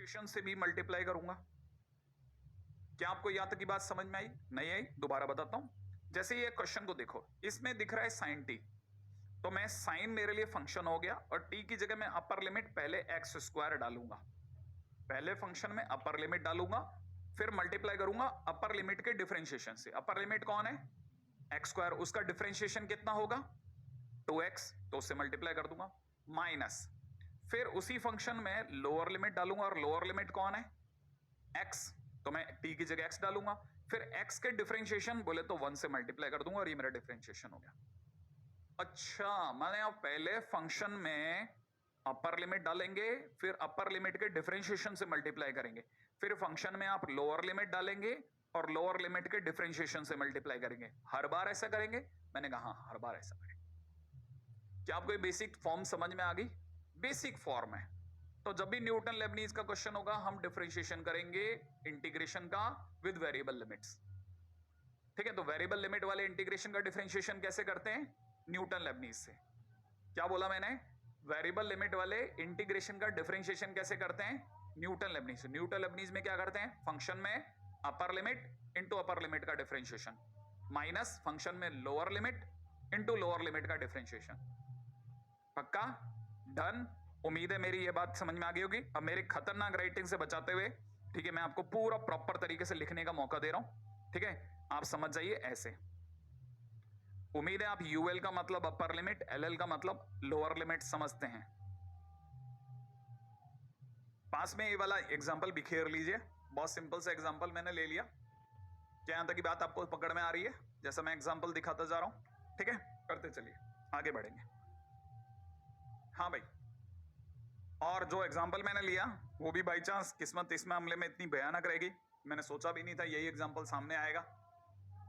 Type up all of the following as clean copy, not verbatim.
Differentiation से भी multiply करूंगा। क्या आपको यहां तक की बात समझ में आई? नहीं आई? दोबारा बताता हूं। जैसे ये क्वेश्चन को देखो, इसमें दिख रहा है साइन टी, तो मैं साइन मेरे लिए फंक्शन हो गया और टी की जगह मैं अपर लिमिट पहले एक्स स्क्वायर डालूंगा। पहले फंक्शन में अपर लिमिट डालूंगा, फिर मल्टीप्लाई करूंगा अपर लिमिट के डिफरेंशिएशन से। अपर लिमिट कौन है? एक्स स्क्वायर, उसका डिफरेंशिएशन कितना होगा? 2x, तो उससे मल्टीप्लाई कर दूंगा। माइनस फिर उसी फंक्शन में लोअर लिमिट डालूंगा, और लोअर लिमिट कौन है? x, तो मैं t की जगह x डालूंगा। फिर x के डिफरेंशिएशन बोले तो 1 से मल्टीप्लाई कर दूंगा और ये मेरा डिफरेंशिएशन हो गया। अच्छा, मैंने अब पहले फंक्शन में अपर लिमिट डालेंगे, फिर अपर लिमिट के डिफरेंशिएशन से मल्टीप्लाई करेंगे, फिर फंक्शन में आप लोअर लिमिट डालेंगे और लोअर लिमिट के डिफरेंशिएशन से मल्टीप्लाई करेंगे। हर बार ऐसा करेंगे? मैंने कहा हाँ, हर बार ऐसा करेंगे। क्या आपको ये बेसिक फॉर्म समझ में आ गई? बेसिक फॉर्म है। तो जब भी न्यूटन लेबनीज का क्वेश्चन होगा, हम डिफरेंशिएशन करेंगे इंटीग्रेशन का विद वेरिएबल लिमिट्स। ठीक है, तो वेरिएबल लिमिट वाले इंटीग्रेशन का डिफरेंशिएशन कैसे करते हैं? न्यूटन लेबनीज से। क्या बोला मैंने? वेरिएबल लिमिट वाले इंटीग्रेशन का डिफरेंशिएशन कैसे करते हैं? न्यूटन लेबनीज से। न्यूटन लेबनीज में क्या करते हैं? फंक्शन में upper limit into upper limit का डिफरेंशिएशन, माइनस फंक्शन में lower limit into lower limit का डिफरेंशिएशन। पक्का? डन? उम्मीद है मेरी ये बात समझ में आ गई होगी। अब मेरे खतरनाक राइटिंग से बचाते हुए, ठीक है, मैं आपको पूरा प्रॉपर तरीके से लिखने का मौका दे रहा हूं। ठीक है, आप समझ जाइए ऐसे। उम्मीद है आप यूएल का मतलब अपर लिमिट, एलएल का मतलब लोअर लिमिट समझते हैं। पास में ये वाला एग्जांपल बिखेर लीजिए। बहुत सिंपल सा एग्जांपल मैंने ले लिया। क्या यहां तक की बात आपको पकड़ में आ रही है? जैसा मैं एग्जांपल दिखाता जा रहा हूं, ठीक है, करते चलिए, आगे बढ़ेंगे। हाँ भाई, और जो एग्जांपल मैंने लिया वो भी बाई चांस किस्मत इस मामले में इतनी भयानक रहेगी, मैंने सोचा भी नहीं था यही एग्जांपल सामने आएगा।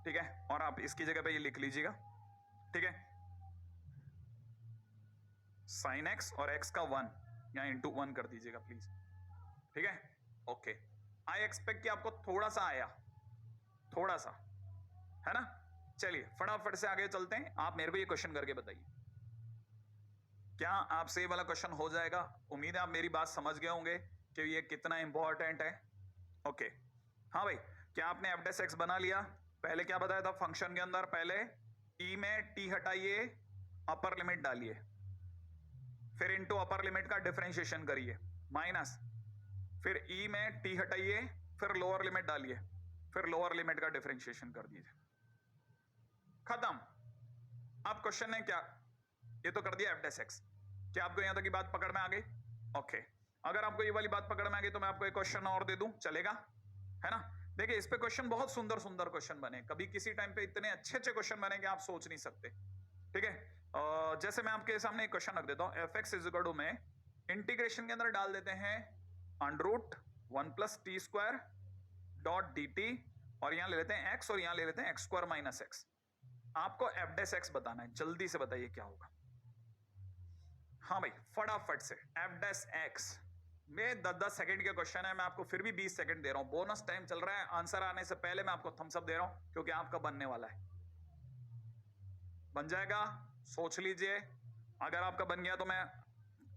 ठीक है, और आप इसकी जगह पे ये लिख लीजिएगा। ठीक है, साइन एक्स और एक्स का 1 या इंटू 1 कर दीजिएगा प्लीज। ठीक है, ओके। आई एक्सपेक्ट कि आपको थोड़ा सा आया, थोड़ा सा, है ना? चलिए फटाफट से आगे चलते हैं। आप मेरे को ये क्वेश्चन करके बताइए, क्या आपसे ये वाला क्वेश्चन हो जाएगा? उम्मीद है आप मेरी बात समझ गए होंगे कि ये कितना इंपॉर्टेंट है। ओके, हाँ भाई, क्या आपने एफ डैश एक्स बना लिया? पहले क्या बताया था फंक्शन के अंदर? पहले ई में टी हटाइए, अपर लिमिट डालिए, फिर इनटू अपर लिमिट का डिफरेंशिएशन करिए, माइनस फिर ई में टी हटाइए, फिर लोअर लिमिट डालिए, फिर लोअर लिमिट का डिफरेंशिएशन कर दीजिए। खत्म। अब क्वेश्चन है क्या? ये तो कर दिया एफ डैश एक्स। क्या आपको यहां तक की बात पकड़ में आ गई? ओके, अगर आपको ये वाली बात पकड़ में आ गई तो मैं आपको एक क्वेश्चन और दे दूं, चलेगा? है ना? देखिए, इस पे क्वेश्चन बहुत सुंदर सुंदर क्वेश्चन बने, कभी किसी टाइम पे इतने अच्छे अच्छे क्वेश्चन बने कि आप सोच नहीं सकते। ठीक है, जैसे मैं आपके सामने एक क्वेश्चन रख देता हूं, f x is equal to में इंटीग्रेशन के अंदर डाल देते हैं under root 1 plus t square dot d t, और यहां ले लेते हैं एक्स और यहां ले लेते हैं एक्स स्क्वायर माइनस एक्स। आपको एफ डैश एक्स बताना है, जल्दी से बताइए क्या होगा। हाँ भाई, फटाफट से एफ डैश एक्स में 10-10 सेकंड के क्वेश्चन है, मैं आपको फिर भी 20 सेकंड दे रहा हूं, बोनस टाइम चल रहा है। आंसर आने से पहले मैं आपको थम्स अप दे रहा हूं क्योंकि आपका बनने वाला है। बन जाएगा, सोच लीजिए। अगर आपका बन गया तो मैं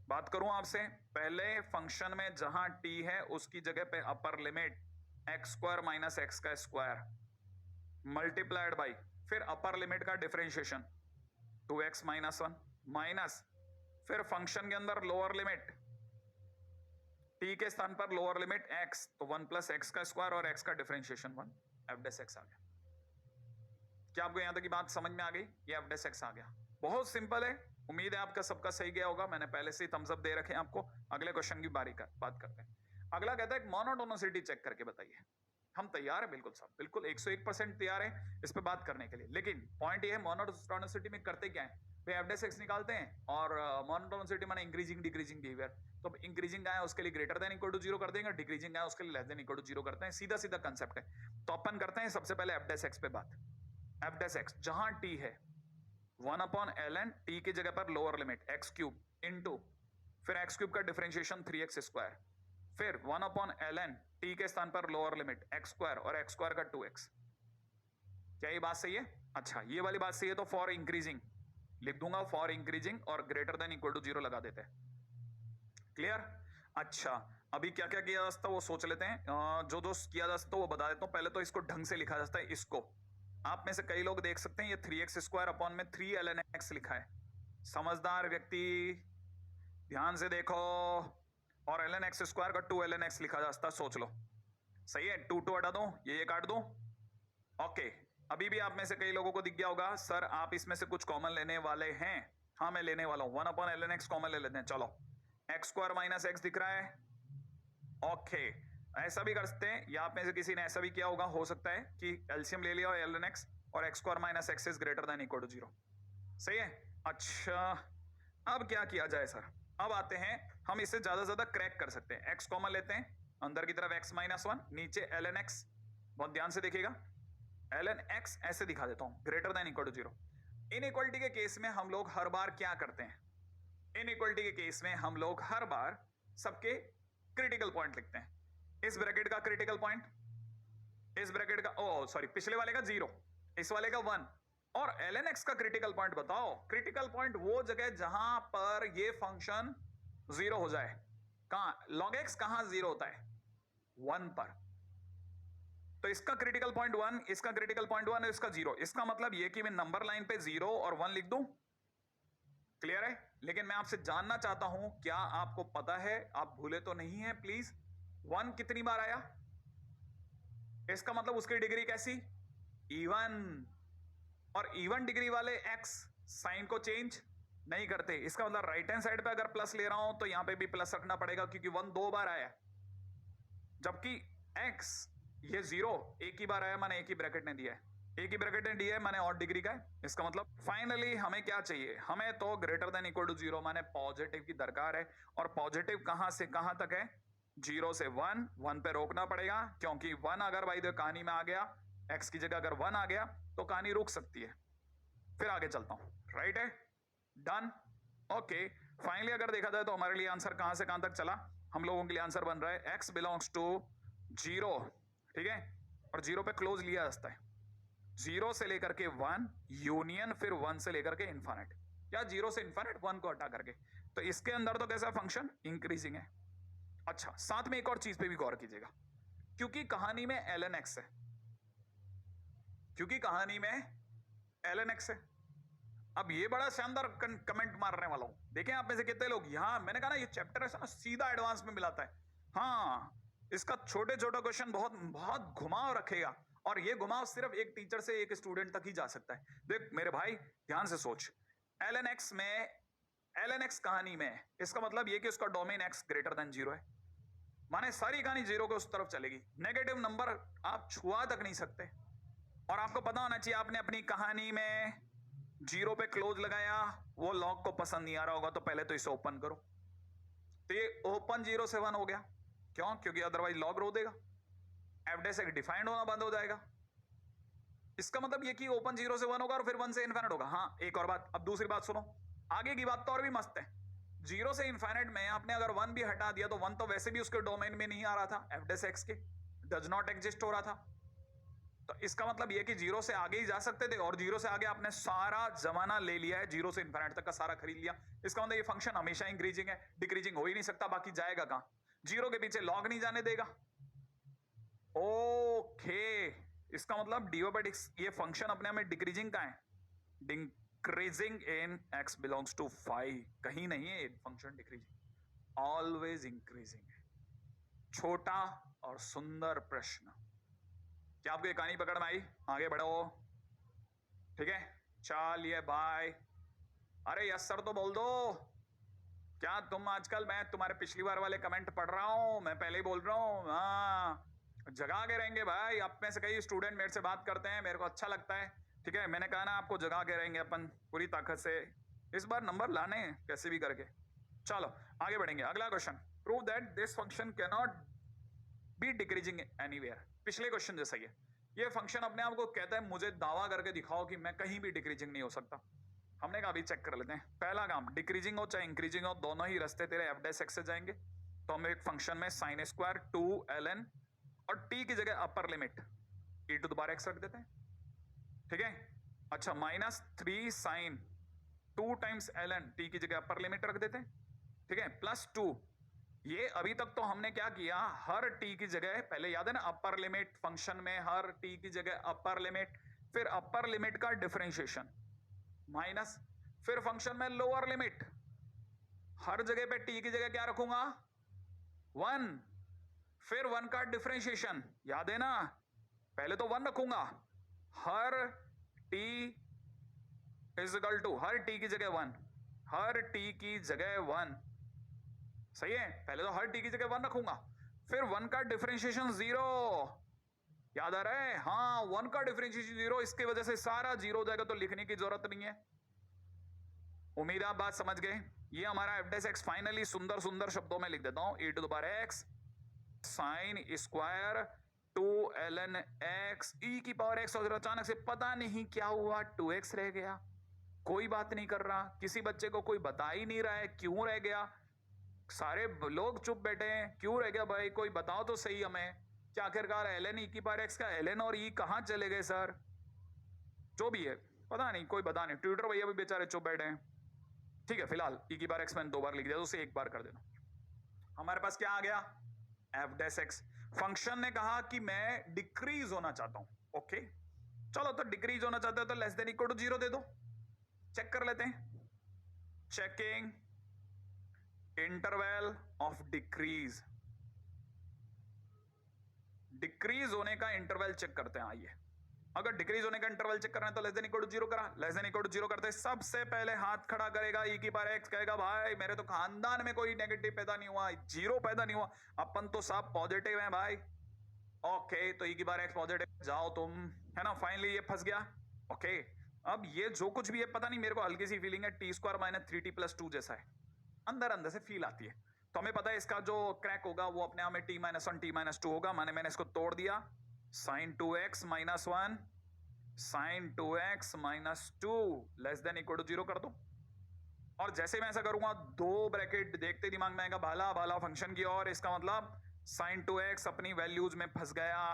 बात करूं आपसे, पहले फंक्शन में जहां टी है उसकी जगह पे upper limit x square minus x का स्क्वायर मल्टीप्लाइड बाई, फिर अपर लिमिट का डिफरेंशिएशन 2x माइनस 1 माइनस, फिर फंक्शन के अंदर लोअर लिमिट t के स्थान पर लोअर लिमिट x, तो 1 प्लस एक्स का स्क्वायर और x का डिफरेंशिएशन 1, एफ डैश एक्स आ गया। क्या आपको यहां तक की बात समझ में आ गई? ये एफ डैश एक्स आ गया। बहुत सिंपल है, उम्मीद है आपका सबका सही गया होगा। मैंने पहले से ही थम्स अप दे रखे हैं आपको। अगले क्वेश्चन की बात करते हैं। अगला कहता है मोनोटोनिसिटी चेक करके बताइए। हम तैयार है बिल्कुल साहब, बिल्कुल 101% तैयार है इस पे बात करने के लिए। लेकिन पॉइंट ये है, मोनोटोनिसिटी में करते क्या है भाई? एफ डैश एक्स निकालते हैं और मोनोटोनिसिटी माने इंक्रीजिंग डिक्रीजिंग बिहेवियर। तो इंक्रीजिंग आया उसके लिए ग्रेटर देन इक्वल टू 0 कर देंगे, डिक्रीजिंग आया उसके लिए लेस देन इक्वल टू 0 करते हैं। सीधा सीधा कंसेप्ट है। तो अपन करते हैं सबसे पहले एफ डैश एक्स पे बात। एफ डैश एक्स जहां टी है 1/ln, टी की जगह पर lower limit x cube into फिर एक्स क्यूब का डिफरेंशिएशन 3x स्क्वायर, फिर 1/ln टी के स्थान पर लोअर लिमिट एक्स स्क्वायर और एक्स स्क्वायर का 2x। क्या ये बात सही है? अच्छा, ये वाली बात सही है तो फॉर इंक्रीजिंग लिख दूंगा, फॉर इंक्रीजिंग और ग्रेटर देन इक्वल टू 0 लगा देते हैं। क्लियर? अच्छा, अभी क्या क्या किया जा सकता है वो सोच लेते हैं। जो जो किया जा सकता है वो बता देता हूँ। पहले तो इसको ढंग से लिखा जा सकता है। इसको आप में से कई लोग देख सकते हैं, ये 3x² अपॉन में 3ln x लिखा है। समझदार व्यक्ति ध्यान से देखो। और ln x² का 2ln x लिखा जा सकता है, सोच लो। सही है, 2 हटा दो, ये काट दो। ओके, अभी भी आप में से कई लोगों को दिख गया होगा सर आप इसमें से कुछ कॉमन लेने वाले हैं। हाँ मैं लेने वाला हूं, 1/ln x कॉमन ले लेते हैं। चलो, x² - x दिख रहा है। ओके, ऐसा भी कर सकते हैं, या आप में से किसी ने ऐसा भी किया होगा, हो सकता है कि एलसीएम ले लिया और ln x और x² - x is greater than equal to 0। सही है। अच्छा, अब क्या किया जाए सर? अब आते हैं, हम इसे ज्यादा से ज्यादा क्रैक कर सकते हैं। x कॉमन लेते हैं, अंदर की तरफ x - 1, नीचे ln x। बहुत ध्यान से देखिएगा, ln x ऐसे दिखा देता हूं, greater than equal to 0। Inequality के केस में हम लोग हर बार क्या करते हैं? इनइक्वालिटी के केस में हम लोग हर बार सबके क्रिटिकल पॉइंट लिखते हैं। इस ब्रैकेट का क्रिटिकल पॉइंट, इस ब्रैकेट का सॉरी पिछले वाले का 0, इस वाले का 1, और ln x का क्रिटिकल पॉइंट बताओ। क्रिटिकल पॉइंट वो जगह जहां पर ये फंक्शन 0 हो जाए। कहां log x कहां 0 होता है? 1 पर। तो इसका क्रिटिकल पॉइंट 1, इसका क्रिटिकल पॉइंट 1 है, इसका 0। इसका मतलब ये कि मैं नंबर लाइन पे 0 और 1 लिख दूं। क्लियर है? लेकिन मैं आपसे जानना चाहता हूं, क्या आपको पता है, आप भूले तो नहीं है प्लीज, 1 कितनी बार आया? इसका मतलब उसकी डिग्री कैसी? इवन। और इवन डिग्री वाले x साइन को चेंज नहीं करते। इसका मतलब राइट हैंड साइड पे अगर प्लस ले रहा हूं तो यहां पे भी प्लस रखना पड़ेगा, क्योंकि 1 2 बार आया, जबकि x ये 0 एक ही बार आया, माने एक ही ब्रैकेट ने दिया है, एक ही ब्रैकेट ने दिया है, माने और डिग्री का है। इसका मतलब फाइनली हमें क्या चाहिए? हमें तो ग्रेटर देन इक्वल टू 0 माने पॉजिटिव की दरकार है। और पॉजिटिव कहां से कहां तक है? 0 से 1, 1 पे रोकना पड़ेगा, क्योंकि 1 अगर भाई कहानी में आ गया, x की जगह अगर 1 आ गया तो कहानी रुक सकती है। फिर आगे चलता हूं, राइट है, डन। ओके, फाइनली अगर देखा जाए तो हमारे लिए आंसर कहां से कहां तक चला? हम लोगों के लिए आंसर बन रहा है x बिलोंग्स टू 0, ठीक है, और 0 पे क्लोज लिया जाता है। 0 से लेकर के 1 यूनियन, फिर 1 से लेकर के इन्फिनिट, या 0 से इन्फिनिट 1 को हटा करके। तो इसके अंदर तो कैसा फंक्शन? इंक्रीजिंग है। अच्छा, साथ में एक और चीज पे भी गौर कीजिएगा, क्योंकि कहानी में ln x है, क्योंकि कहानी में ln x है। अब ये बड़ा शानदार कमेंट मारने वाला हूं, देखें आप में से कितने लोग, यहां मैंने कहा ना ये चैप्टर है ना सीधा एडवांस में मिलाता है। हाँ, इसका छोटे छोटे क्वेश्चन बहुत बहुत घुमाव रखेगा, और ये घुमाव सिर्फ एक टीचर से एक स्टूडेंट तक ही जा सकता है। देख मेरे भाई ध्यान से सोच, ln x में, ln x कहानी में, इसका मतलब ये कि उसका डोमेन x ग्रेटर देन 0 है, माने सारी कहानी 0 के उस तरफ चलेगी। नेगेटिव नंबर आप छुआ तक नहीं सकते। और आपको पता होना चाहिए, आपने अपनी कहानी में 0 पे क्लोज लगाया, वो लॉग को पसंद नहीं आ रहा होगा, तो पहले तो इसे ओपन करो। तो ये ओपन 0 से 1 हो गया, क्यों? क्योंकि अदरवाइज लॉग रो देगा, एफडेस एक डिफाइंड होना बंद हो जाएगा। इसका मतलब ये कि ओपन 0 से 1 होगा और फिर 1 से इन्फिनिट होगा। हाँ, एक और बात, अब दूसरी बात सुनो, आगे की बात तो और भी मस्त है। 0 से इन्फिनिट में आपने अगर 1 भी हटा दिया तो 1 तो वैसे भी उसके डोमेन में नहीं आ रहा था, एफडेस एक्स के डज नॉट एग्जिस्ट हो रहा था। तो इसका मतलब यह कि 0 से आगे ही जा सकते थे, और 0 से आगे आपने सारा जमाना ले लिया है, 0 से इन्फिनिट तक का सारा खरीद लिया। इसका मतलब ये फंक्शन हमेशा इंक्रीजिंग है, डिक्रीजिंग हो ही नहीं सकता। बाकी जाएगा कहां? 0 के पीछे लॉग नहीं जाने देगा। ओके, इसका मतलब डिओबेटिक्स ये फंक्शन अपने में डिक्रीजिंग का है, decreasing in x belongs to 5, कहीं नहीं है फंक्शन डिक्रीजिंग, ऑलवेज इंक्रीजिंग है। छोटा और सुंदर प्रश्न, क्या आपको ये कहानी पकड़ में आई? आगे बढ़ो, ठीक है, चलिए बाय। अरे यस सर तो बोल दो। क्या तुम आजकल, मैं तुम्हारे पिछली बार वाले कमेंट पढ़ रहा हूं, मैं पहले ही बोल रहा हूं। हाँ, जगा के रहेंगे भाई। आप में से कई स्टूडेंट मेरे से बात करते हैं, मेरे को अच्छा लगता है, ठीक है। मैंने कहा ना आपको जगा के रहेंगे अपन पूरी ताकत से। इस बार नंबर लाने कैसे भी करके। चलो आगे बढ़ेंगे, अगला question, prove that this function can not be decreasing anywhere. पिछले क्वेश्चन जैसा ही है, ये फंक्शन अपने आप को कहता है मुझे दावा करके दिखाओ कि मैं कहीं भी डिक्रीजिंग नहीं हो सकता। हमने कहा अभी चेक कर लेते हैं। पहला काम, डिक्रीजिंग हो चाहे इंक्रीजिंग हो, दोनों ही रास्ते तेरे एफडेस एक्स से जाएंगे। तो हम एक फंक्शन में sin स्क्वायर 2ln और t की जगह upper limit e to the power x रख देते हैं, ठीक है। अच्छा, -3 sin 2 टाइम्स ln t की जगह अपर लिमिट रख देते हैं, ठीक है, +2 ये अभी तक तो हमने क्या किया, हर टी की जगह, पहले याद है ना अपर लिमिट फंक्शन में हर टी की जगह अपर लिमिट, फिर अपर लिमिट का डिफरेंशिएशन माइनस, फिर फंक्शन में लोअर लिमिट, हर जगह पे टी की जगह क्या रखूंगा 1, फिर 1 का डिफरेंशिएशन, याद है ना, पहले तो 1 रखूंगा, हर टी इज इक्वल टू, हर टी की जगह 1, हर टी की जगह 1, सही है, पहले तो हर टी की जगह 1 रखूंगा, फिर 1 का डिफरेंशिएशन 0, याद आ रहा है, हाँ 1 का डिफरेंशिएशन 0, इसकी वजह से सारा 0 हो जाएगा, तो लिखने की जरूरत नहीं है। उम्मीद आप बात समझ गए। ये हमारा एफ डेस एक्स फाइनली सुंदर सुंदर शब्दों में लिख देता हूं, e to the power x sine square 2 ln x e की पावर x, और अचानक से पता नहीं क्या हुआ 2x रह गया, कोई बात नहीं कर रहा, किसी बच्चे को कोई बता ही नहीं रहा है क्यों रह गया, सारे लोग चुप बैठे हैं, क्यों रह गया भाई, कोई बताओ तो सही हमें, क्या आखिरकार ln e की पावर x का ln और e कहां चले गए सर, जो भी है पता नहीं, कोई बता नहीं, ट्यूटर भैया भी बेचारे चुप बैठे हैं। ठीक है, फिलहाल e की पावर x मैंने 2 बार लिख दिया, तो उसे 1 बार कर देना। हमारे पास क्या आ गया, एफ डेस एक्स। फंक्शन ने कहा कि मैं डिक्रीज होना चाहता हूं, ओके चलो, तो डिक्रीज होना चाहते हो तो लेस देन इक्वल टू 0 दे दो, चेक कर लेते हैं, checking interval of decrease, decrease होने का इंटरवल चेक करते हैं। आइए, अगर डिक्रीज होने का इंटरवल चेक करना है तो लेस देन इक्वल टू 0 करा, लेस देन इक्वल टू 0 करते सबसे पहले हाथ खड़ा करेगा e की पावर x, कहेगा भाई मेरे तो खानदान में कोई नेगेटिव पैदा नहीं हुआ, 0 पैदा नहीं हुआ, अपन तो सब पॉजिटिव हैं भाई, ओके तो e की पावर x पॉजिटिव, जाओ तुम, है ना, फाइनली ये फंस गया, ओके। अब ये जो कुछ भी है, पता नहीं मेरे को हल्की सी फीलिंग है T square minus 3t plus 2 जैसा है, अंदर अंदर से फील आती है, तो हमें पता है इसका जो क्रैक होगा वो अपने आप में t माइनस 1 t माइनस 2 होगा, मैंने इसको तोड़ दिया, sine 2x minus 1 sine 2x minus 2 less than equal to 0 कर दो, और जैसे मैं ऐसा करूंगा 2 ब्रैकेट देखते दिमाग में आएगा भाला भाला फंक्शन की, और इसका मतलब साइन 2x अपनी वैल्यूज में फंस गया,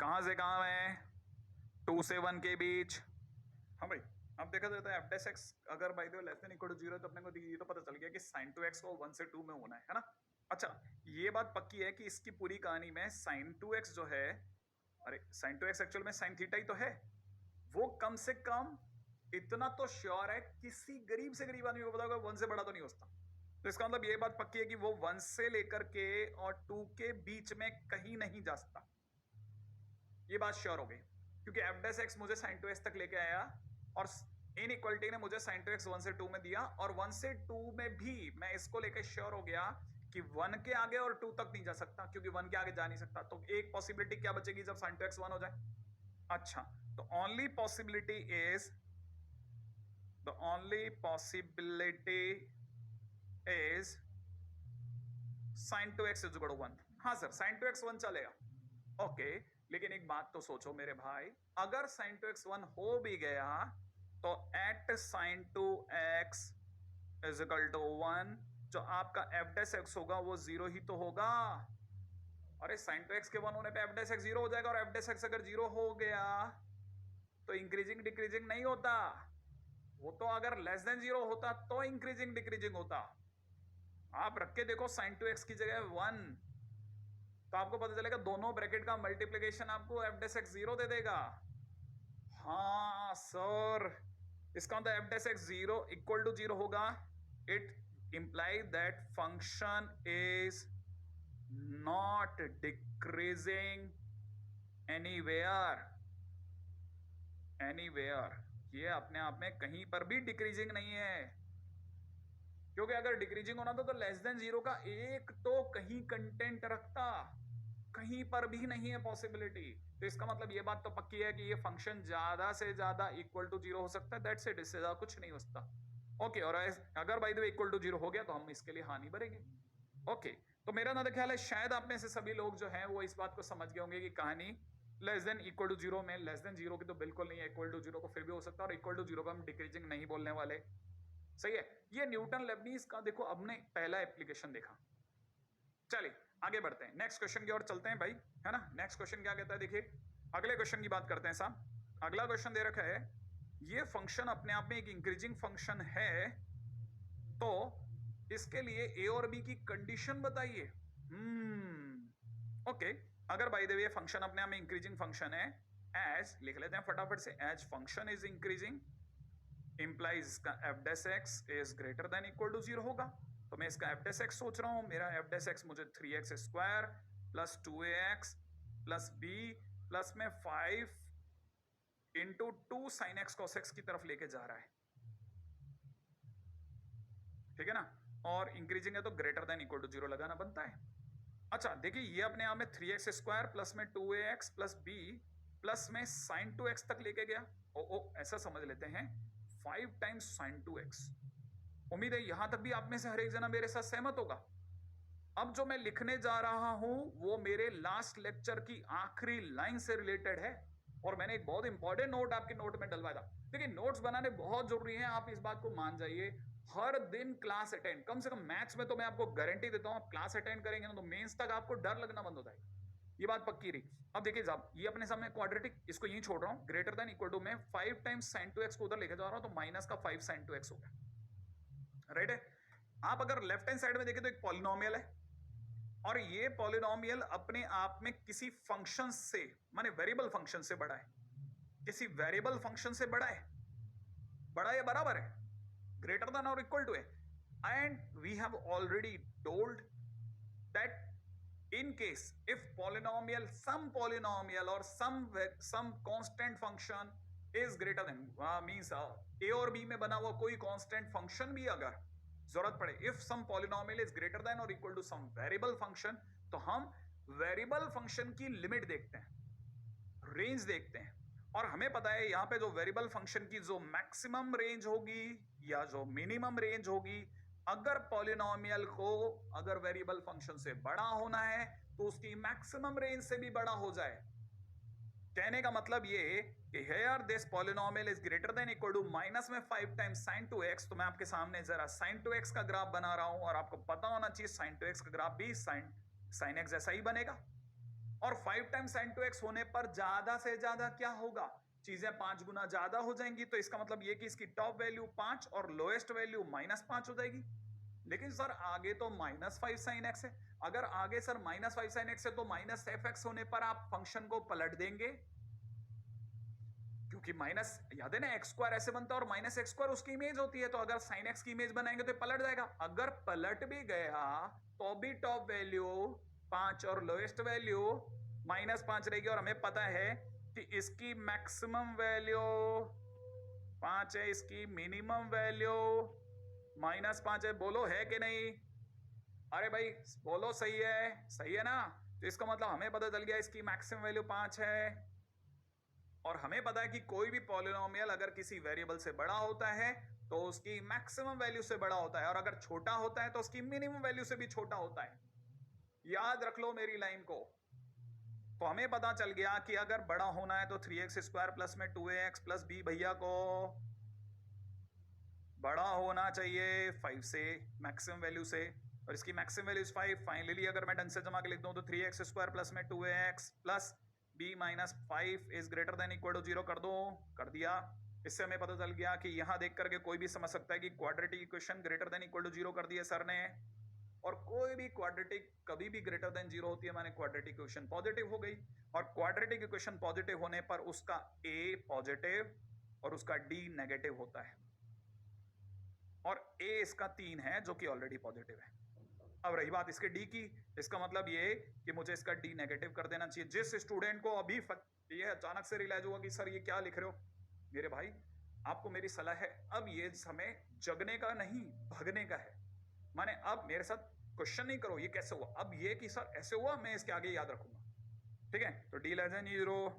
कहां से कहां है, 2 से 1 के बीच। हाँ भाई, अब देखा जाता है एफ डेस एक्स अगर by the way less than equal to 0 तो अपने को ये तो पता चल गया कि साइन 2x को 1 से 2 में होना है ना। अच्छा, ये बात पक्की है कि इसकी पूरी कहानी में साइन 2x जो है, अरे साइन 2x एक्चुअल में साइन थीटा ही तो है, वो कम से कम इतना तो श्योर है किसी गरीब से गरीब आदमी को पता होगा 1 से बड़ा तो नहीं होता, तो इसका मतलब ये बात पक्की है कि वो 1 से लेकर के और 2 के बीच में कहीं नहीं जा सकता, ये बात श्योर हो गई, क्योंकि एफ डेस एक्स मुझे साइन 2x तक लेके आया और इनइक्वालिटी ने मुझे साइन 2x 1 से 2 में दिया, और 1 से 2 में भी मैं इसको लेके श्योर हो गया कि 1 के आगे और 2 तक नहीं जा सकता, क्योंकि 1 के आगे जा नहीं सकता, तो एक पॉसिबिलिटी क्या बचेगी जब sin 2x 1 हो जाए, अच्छा तो only possibility is, the only possibility is sin 2x is equal to 1। हाँ सर, sin 2x 1 चलेगा, ओके, लेकिन एक बात तो सोचो मेरे भाई, अगर sin 2x 1 हो भी गया तो at sin 2x is equal to 1 जो आपका एफ डेस एक्स होगा वो 0 ही तो होगा। अरे sin 2x के 1 होने पे एफ डेस एक्स 0 हो जाएगा, और एफ डेस एक्स अगर 0 हो गया तो इंक्रीजिंग डिक्रीजिंग नहीं होता, वो तो अगर लेस देन 0 होता तो इंक्रीजिंग डिक्रीजिंग होता। आप रख के देखो sin 2x की जगह 1, तो आपको पता चलेगा दोनों ब्रैकेट का मल्टीप्लिकेशन आपको एफ डेस एक्स 0 दे देगा। हाँ सर, इसका मतलब f dash x 0 equal to 0 होगा, it implies that function is not decreasing anywhere, ये अपने आप में कहीं पर भी डिक्रीजिंग नहीं है, क्योंकि अगर डिक्रीजिंग होना तो लेस देन 0 का एक तो कहीं कंटेंट रखता, कहीं पर भी नहीं है पॉसिबिलिटी, तो इसका मतलब ये बात तो पक्की है कि ये फंक्शन ज्यादा से ज्यादा इक्वल टू 0 हो सकता है, दैट्स इट, इससे ज्यादा कुछ नहीं हो सकता, ओके। और अगर by the way equal to 0 हो गया तो हम इसके लिए हानि भरेंगे, ओके। तो मेरा ना ख्याल है शायद आप में से सभी लोग जो हैं वो इस बात को समझ गए होंगे कि कहानी लेस देन इक्वल टू 0 में, लेस देन 0 की तो बिल्कुल नहीं है, इक्वल टू 0 को फिर भी हो सकता है, और इक्वल टू 0 को हम डिक्रीजिंग नहीं बोलने वाले, सही है। ये न्यूटन लेबनीज का देखो हमने पहला एप्लीकेशन देखा, चलिए आगे बढ़ते हैं, नेक्स्ट क्वेश्चन की ओर चलते हैं भाई, है ना। नेक्स्ट क्वेश्चन क्या कहता है, देखिए अगले क्वेश्चन की बात करते हैं साहब। अगला क्वेश्चन दे रखा है, ये फंक्शन अपने आप में एक इंक्रीजिंग फंक्शन है, तो इसके लिए ए और बी की कंडीशन बताइए। ओके, अगर बाय द वे फंक्शन अपने आप में इंक्रीजिंग फंक्शन है, एज लिख लेते हैं फटाफट से, as function is increasing implies इसका F dash X is greater than equal to 0 होगा। तो मैं इसका एफ डेस एक्स सोच रहा हूं, मेरा एफ डेस एक्स मुझे 3x square plus 2ax plus b plus में 5 into 2 sine x cos x की तरफ लेके जा रहा है, ठीक है ना। और इंक्रीजिंग है तो ग्रेटर देन इक्वल टू 0 लगाना बनता है। अच्छा देखिए, ये अपने आप में 3x स्क्वायर प्लस में 2ax प्लस b प्लस में साइन 2x तक लेके गया। ओ ऐसा समझ लेते हैं 5 टाइम्स साइन 2x। उम्मीद है यहां तक भी आप में से हर एक जना मेरे साथ सहमत होगा। अब जो मैं लिखने जा रहा हूं वो मेरे लास्ट लेक्चर की आखिरी लाइन से रिलेटेड है, और मैंने एक बहुत इंपॉर्टेंट नोट आपके नोट में डलवाया था। देखिए नोट्स बनाने बहुत जरूरी है, आप इस बात को मान जाइए। हर दिन क्लास अटेंड, कम से कम मैथ्स में तो मैं आपको गारंटी देता हूं, आप क्लास अटेंड करेंगे ना तो मेंस तक आपको डर लगना बंद हो जाएगा, ये बात पक्की रही। अब देखिए साहब, ये अपने सामने क्वाड्रेटिक, इसको यहीं छोड़ रहा हूं, ग्रेटर देन इक्वल टू में 5 टाइम्स sin 2x को उधर लेके जा रहा हूं, तो माइनस का 5 sin 2x हो गया, राइट है। आप अगर लेफ्ट हैंड साइड में देखें तो एक पॉलिनोमियल है, और ये पॉलिनोमियल अपने आप में किसी फंक्शन से, माने वेरिएबल फंक्शन से बड़ा है, किसी वेरिएबल फंक्शन से बड़ा है, बड़ा या बराबर है, ग्रेटर देन और इक्वल टू है। And we have already told that in case if polynomial, some polynomial और some constant function is greater than, means A और बी में बना हुआ कोई कांस्टेंट फंक्शन भी अगर जरूरत पड़े, if some polynomial is greater than और equal to some variable function, तो हम वेरिएबल फंक्शन की लिमिट देखते हैं, रेंज देखते हैं। और हमें पता है यहां पे जो वेरिएबल फंक्शन की जो मैक्सिमम रेंज होगी या जो मिनिमम रेंज होगी, अगर पॉलिनोमियल को अगर वेरिएबल फंक्शन से बड़ा होना है तो उसकी मैक्सिमम रेंज से भी बड़ा हो जाए। कहने का मतलब ये कि here this polynomial is greater than equal to minus में 5 टाइम्स sin 2x। तो मैं आपके सामने जरा sin 2x का ग्राफ बना रहा हूं, और आपको पता होना चाहिए sin 2x का ग्राफ भी sin x जैसा ही बनेगा। और 5 टाइम्स sin 2x होने पर ज्यादा से ज्यादा क्या होगा, चीजें 5 गुना ज्यादा हो जाएंगी। तो इसका मतलब ये कि इसकी टॉप वैल्यू 5 और लोएस्ट वैल्यू -5 हो जाएगी। लेकिन सर आगे तो -5 sin x है, अगर आगे सर -5 sin x है तो -fx होने पर आप फंक्शन को पलट देंगे, क्योंकि माइनस, याद है ना, एक्स स्क्वायर ऐसे बनता है और माइनस एक्स स्क्वायर उसकी इमेज होती है, तो अगर साइन एक्स की इमेज बनाएंगे तो पलट जाएगा। अगर पलट भी गया तो भी टॉप वैल्यू 5 और लोएस्ट वैल्यू -5 रहेगी, और हमें पता है कि इसकी मैक्सिमम वैल्यू 5 है, इसकी मिनिमम वैल्यू -5 है। बोलो है कि नहीं? अरे भाई बोलो, सही है, सही है ना। तो इसका मतलब हमें पता चल गया इसकी मैक्सिमम वैल्यू 5 है, और हमें पता है कि कोई भी पॉलिनोमियल अगर किसी वेरिएबल से बड़ा होता है तो उसकी मैक्सिमम वैल्यू से बड़ा होता है, और अगर छोटा होता है तो उसकी मिनिमम वैल्यू से भी छोटा होता है। याद रख लो मेरी लाइन को। तो हमें पता चल गया कि अगर बड़ा होना है तो 3x स्क्वायर प्लस में 2ax प्लस b भैया को बड़ा होना चाहिए 5 से, मैक्सिमम वैल्यू से, और इसकी मैक्सिमम वैल्यू 5। फाइनली अगर मैं ढंग से जमा के लिख दूं तो 3x स्क्वायर प्लस में 2ax plus b minus 5 is greater than equal to 0 कर दो, कर दिया। इससे हमें पता चल गया कि यहां देख करके कोई भी समझ सकता है कि quadratic equation greater than equal to 0 कर दिया सर ने, और कोई भी क्वाड्रेटिक कभी भी ग्रेटर देन 0 होती है, माने क्वाड्रेटिक इक्वेशन पॉजिटिव हो गई। और क्वाड्रेटिक इक्वेशन पॉजिटिव होने पर उसका a पॉजिटिव और उसका d नेगेटिव होता है, और a इसका 3 है जो कि ऑलरेडी पॉजिटिव है। अब रही बात इसके डी की, इसका मतलब ये कि मुझे इसका डी नेगेटिव कर देना चाहिए। जिस स्टूडेंट को अभी ये अचानक से रियलाइज हुआ कि सर ये क्या लिख रहे हो, मेरे भाई आपको मेरी सलाह है, अब ये समय जगने का नहीं भगने का है। माने अब मेरे साथ क्वेश्चन नहीं करो ये कैसे हुआ, अब ये कि सर ऐसे हुआ, मैं इसके आगे याद रखूंगा, ठीक है। तो D less than 0,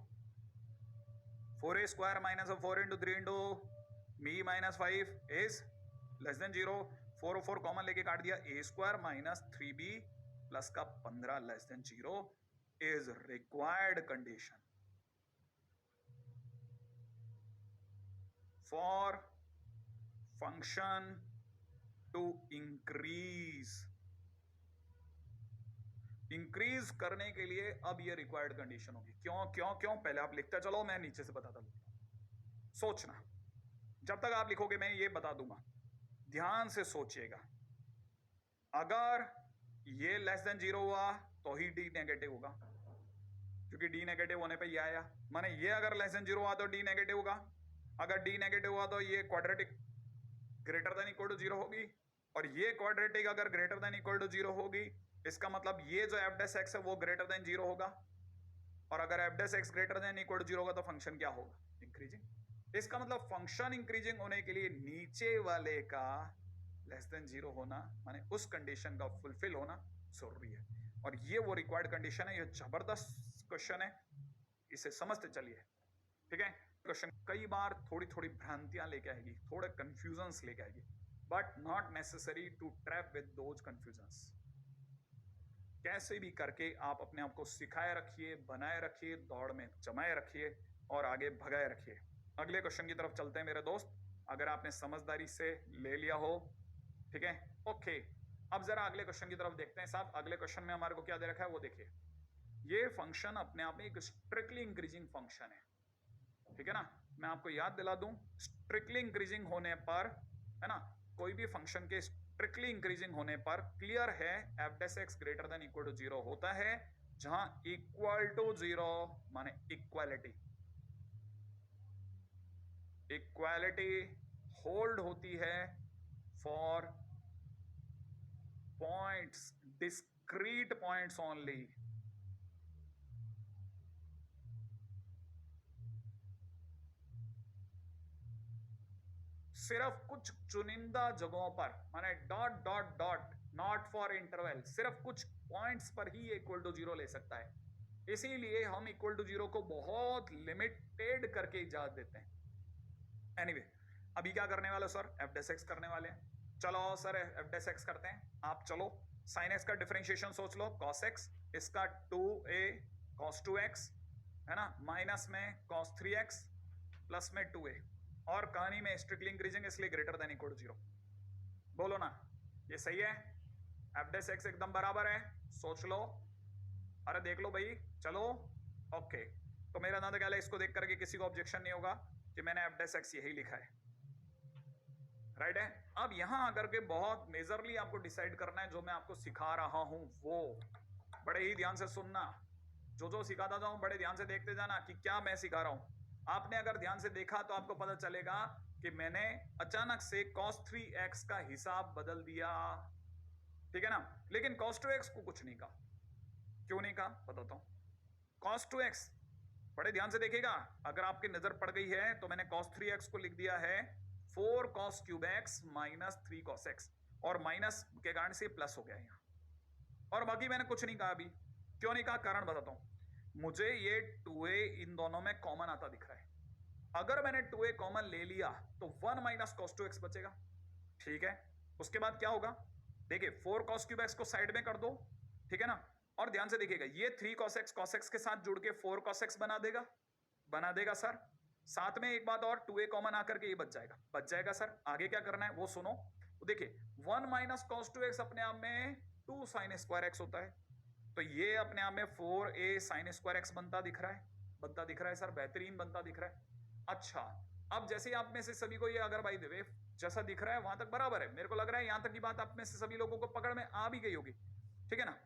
4a square minus 4 into 3 into me minus 5 is less than 0। 4 और 4 कॉमन लेके काट दिया, a square minus 3b plus का 15 less than 0 is required condition for function to increase करने के लिए। अब ये रिक्वायर्ड कंडीशन होगी। क्यों क्यों क्यों, पहले आप लिखते चलो, मैं नीचे से बताता हूं। सोचना, जब तक आप लिखोगे मैं ये बता दूंगा, ध्यान से सोचिएगा। अगर ये लेस देन 0 हुआ तो ही डी नेगेटिव होगा, क्योंकि डी नेगेटिव होने पे ये आया। माने ये अगर लेस देन 0 हुआ तो डी नेगेटिव होगा, अगर डी नेगेटिव हुआ तो ये quadratic greater than equal to 0 होगी, और ये क्वाड्रेटिक अगर ग्रेटर देन इक्वल टू 0 होगी, इसका मतलब ये जो एफ डेस एक्स है वो ग्रेटर देन 0 होगा, और अगर f dash x greater than equal to 0 होगा तो फंक्शन क्या होगा? इंक्रीजिंग। इसका मतलब फंक्शन इंक्रीजिंग होने के लिए नीचे वाले का लेस देन 0 होना, माने उस कंडीशन का फुलफिल होना जरूरी है, और ये वो रिक्वायर्ड कंडीशन है। ये जबरदस्त क्वेश्चन है, इसे समझते चलिए, ठीक है। क्वेश्चन कई बार थोड़ी थोड़ी भ्रांतियां लेके आएगी, थोड़े कंफ्यूजन्स लेके आएगी, but not necessary to trap with those confusions. कैसे भी करके आप अपने आप को सिखाए रखिए, बनाए रखिए, दौड़ में जमाए रखिए और आगे भगाए रखिए। अगले क्वेश्चन की तरफ चलते हैं मेरे दोस्त, अगर आपने समझदारी से ले लिया हो, ठीक है, ओके। अब जरा अगले क्वेश्चन की तरफ देखते हैं साहब। अगले क्वेश्चन में हमारे को क्या दे रखा है वो देखिए। ये फंक्शन अपने आप में एक स्ट्रिक्टली इंक्रीजिंग फंक्शन है, ठीक है ना। मैं आपको याद दिला दूं, स्ट्रिक्टली इंक्रीजिंग होने पर, है ना, कोई भी फंक्शन के स्ट्रिक्टली इंक्रीजिंग होने पर क्लियर है f dash x greater than equal to 0 होता है, जहां इक्वल टू 0 माने इक्वालिटी, इक्वालिटी होल्ड होती है for points, discrete points only. सिर्फ कुछ चुनिंदा जगहों पर, माने dot dot dot, not for interval, सिर्फ कुछ पॉइंट्स पर ही इक्वल टू 0 ले सकता है। इसीलिए हम इक्वल टू 0 को बहुत लिमिटेड करके इजाजत देते हैं। एनीवे, अभी क्या करने वाले सर? एफ डेस एक्स करने वाले हैं। चलो सर एफ डेस एक्स करते हैं। आप चलो साइन एक्स का डिफरेंशिएशन सोच लो, कॉस एक्स, इसका 2a कॉस 2x, है ना, माइनस में कॉस 3x, प्लस में 2a, और कहानी में स्ट्रिक्टली इंक्रीजिंग इसलिए ग्रेटर देन इक्वल टू 0। बोलो ना, ये सही है? एफ डेस एक्स एकदम बराबर है, सोच लो, अरे देख लो भाई, चलो ओके। तो मेरा अंदाजा ख्याल है इसको देख करके किसी को ऑब्जेक्शन नहीं होगा कि मैंने एफ डेस एक्स यही लिखा है, राइट है। अब यहां आकर के बहुत मेजरली आपको डिसाइड करना है, जो मैं आपको सिखा रहा हूं वो बड़े ही ध्यान से सुनना, जो सिखाता जाऊं बड़े ध्यान से देखते जाना कि क्या मैं सिखा रहा हूं। आपने अगर ध्यान से देखा तो आपको पता चलेगा कि मैंने अचानक से cos 3x का हिसाब बदल दिया, ठीक है ना, लेकिन cos 2x को कुछ नहीं कहा। क्यों नहीं कहा बताता हूं। cos 2x बड़े ध्यान से देखिएगा, अगर आपकी नजर पड़ गई है तो मैंने cos 3x को लिख दिया है 4 cos cube x minus 3 cos x, और माइनस के कारण से प्लस हो गया यहां, और बाकी मैंने कुछ नहीं कहा अभी। क्यों नहीं कहा, कारण बताता हूं। मुझे ये 2a इन दोनों में कॉमन आता दिख रहा है, अगर मैंने 2a कॉमन ले लिया तो 1 माइनस cos 2x बचेगा, ठीक है। उसके बाद क्या होगा, देखिए 4 cos cube x को साइड में कर दो, ठीक है ना, और ध्यान से देखिएगा ये 3 cos x के साथ जुड़ के 4 cos x बना देगा सर। साथ में एक बात और, 2a कॉमन आकर के ये बच जाएगा सर। आगे क्या करना है वो सुनो, देखिए 1 माइनस cos 2x अपने आप में 2 sin स्क्वायर x होता है, तो ये अपने आप में 4a sin स्क्वायर x बनता दिख रहा है सर, बेहतरीन बनता दिख रहा है। अच्छा, अब जैसे आप में से सभी को ये अगर बाय द वे जैसा दिख रहा है वहां तक बराबर है, मेरे को लग रहा है यहां तक की बात आप में से सभी लोगों को पकड़ में आ भी गई होगी, ठीक है ना।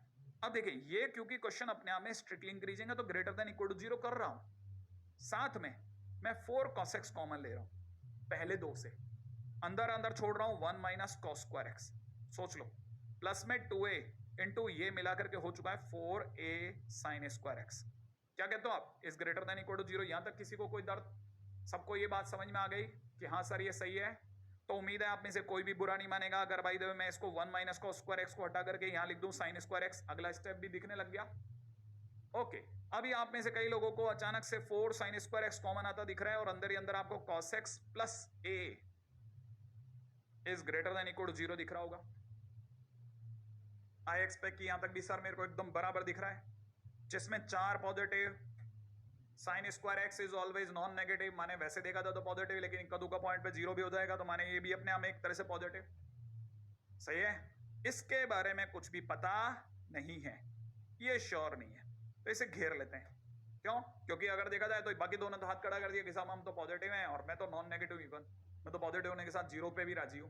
अब देखिए ये क्योंकि क्वेश्चन अपने आप में स्ट्रिक्टली इंक्रीजिंग है तो ग्रेटर देन इक्वल टू 0 कर रहा हूं, साथ में मैं 4 cos x कॉमन ले रहा हूं, पहले दो से अंदर छोड़ रहा हूं 1 माइनस cos स्क्वायर x, सोच लो, प्लस में 2a इंटू ये मिलाकर के हो चुका है 4a sin स्क्वायर x। क्या कहते हो आप, इस ग्रेटर देन इक्वल टू 0? यहां तक किसी को कोई दर्द? सबको ये बात समझ में आ गई कि हाँ सर ये सही है? तो उम्मीद है आप में से कोई भी बुरा नहीं मानेगा अगर बाय द वे मैं इसको 1 माइनस cos स्क्वायर x को हटा करके यहां लिख दूं sin स्क्वायर x, अगला स्टेप भी दिखने लग गया। ओके, अभी आप में से कई लोगों को अचानक से 4 sin स्क्वायर x कॉमन आता दिख रहा है और अंदर ही अंदर आपको cos x plus a is greater than equal to 0 दिख रहा होगा। आई एक्सपेक्ट कि यहां तक भी सर मेरे को एकदम बराबर दिख रहा है, जिसमें 4 positive, sine square x is always non negative, माने वैसे देखा था तो पॉजिटिव, लेकिन इक्का दुक्का पॉइंट पे 0 भी हो जाएगा तो माने ये भी अपने आप में एक तरह से पॉजिटिव, सही है। इसके बारे में कुछ भी पता नहीं है, ये श्योर नहीं है, तो इसे घेर लेते हैं। क्यों? क्योंकि अगर देखा जाए तो बाकी दोनों तो हाथ खड़ा कर दिया कि साहब हम तो पॉजिटिव हैं और मैं तो नॉन नेगेटिव, इवन मैं तो पॉजिटिव होने के साथ 0 पे भी राजी हूं,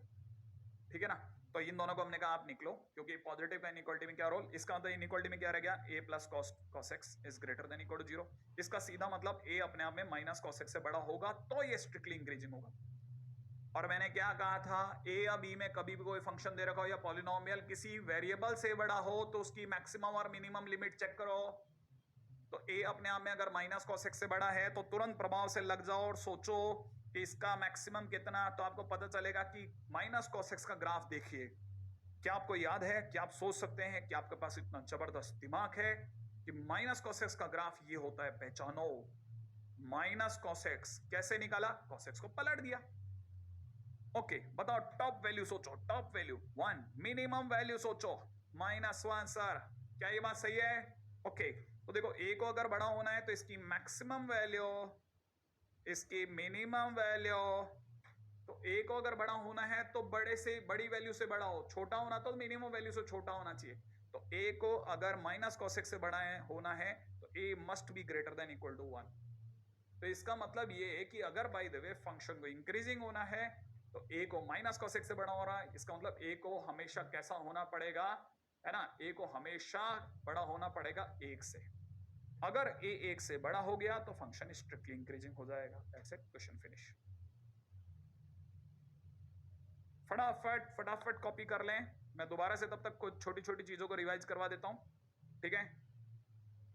ठीक है ना। तो इन दोनों को हमने कहा आप निकलो, क्योंकि पॉजिटिव का इनइक्वालिटी में क्या रोल, इसका मतलब इनइक्वालिटी में क्या रह गया, a plus cos x is greater than equal to 0। इसका सीधा मतलब a अपने आप में माइनस cos x से बड़ा होगा तो ये स्ट्रिक्टली इंक्रीजिंग होगा। और मैंने क्या कहा था, a या b में कभी भी कोई फंक्शन दे रखा हो या पॉलिनोमियल किसी वेरिएबल से बड़ा हो तो उसकी मैक्सिमम और मिनिमम लिमिट चेक करो। तो a अपने आप में अगर माइनस cos x से बड़ा है तो तुरंत प्रभाव से लग जाओ और सोचो कि इसका मैक्सिमम कितना, तो आपको पता चलेगा कि माइनस cos x का ग्राफ देखिए। क्या आपको याद है, क्या आप सोच सकते हैं कि आपके पास इतना जबरदस्त दिमाग है कि माइनस cos x का ग्राफ ये होता है, पहचानो। माइनस cos x कैसे निकाला, cos x को पलट दिया। ओके, बताओ टॉप वैल्यू सोचो, टॉप वैल्यू 1, मिनिमम वैल्यू सोचो -1। सर क्या ये बात सही है? ओके, तो देखो a को अगर बड़ा होना है तो इसकी मैक्सिमम वैल्यू, इसकी मिनिमम वैल्यू, तो a को अगर बड़ा होना है तो बड़े से बड़ी वैल्यू से बड़ा हो, छोटा होना तो मिनिमम वैल्यू से छोटा होना चाहिए। तो a को अगर माइनस cos x से बड़ा होना है तो a must be greater than equal to 1। तो इसका मतलब ये है कि अगर बाय द वे फंक्शन को इंक्रीजिंग होना है तो a को माइनस cos x से बड़ा हो रहा है, इसका मतलब a को हमेशा कैसा होना पड़ेगा, है ना, a को हमेशा बड़ा होना पड़ेगा 1 से। अगर a 1 से बड़ा हो गया तो फंक्शन स्ट्रिक्टली इंक्रीजिंग हो जाएगा। That's it, question finish. फटाफट फटाफट कॉपी कर लें, मैं दोबारा से तब तक कुछ छोटी छोटी चीजों को रिवाइज करवा देता हूं, ठीक है।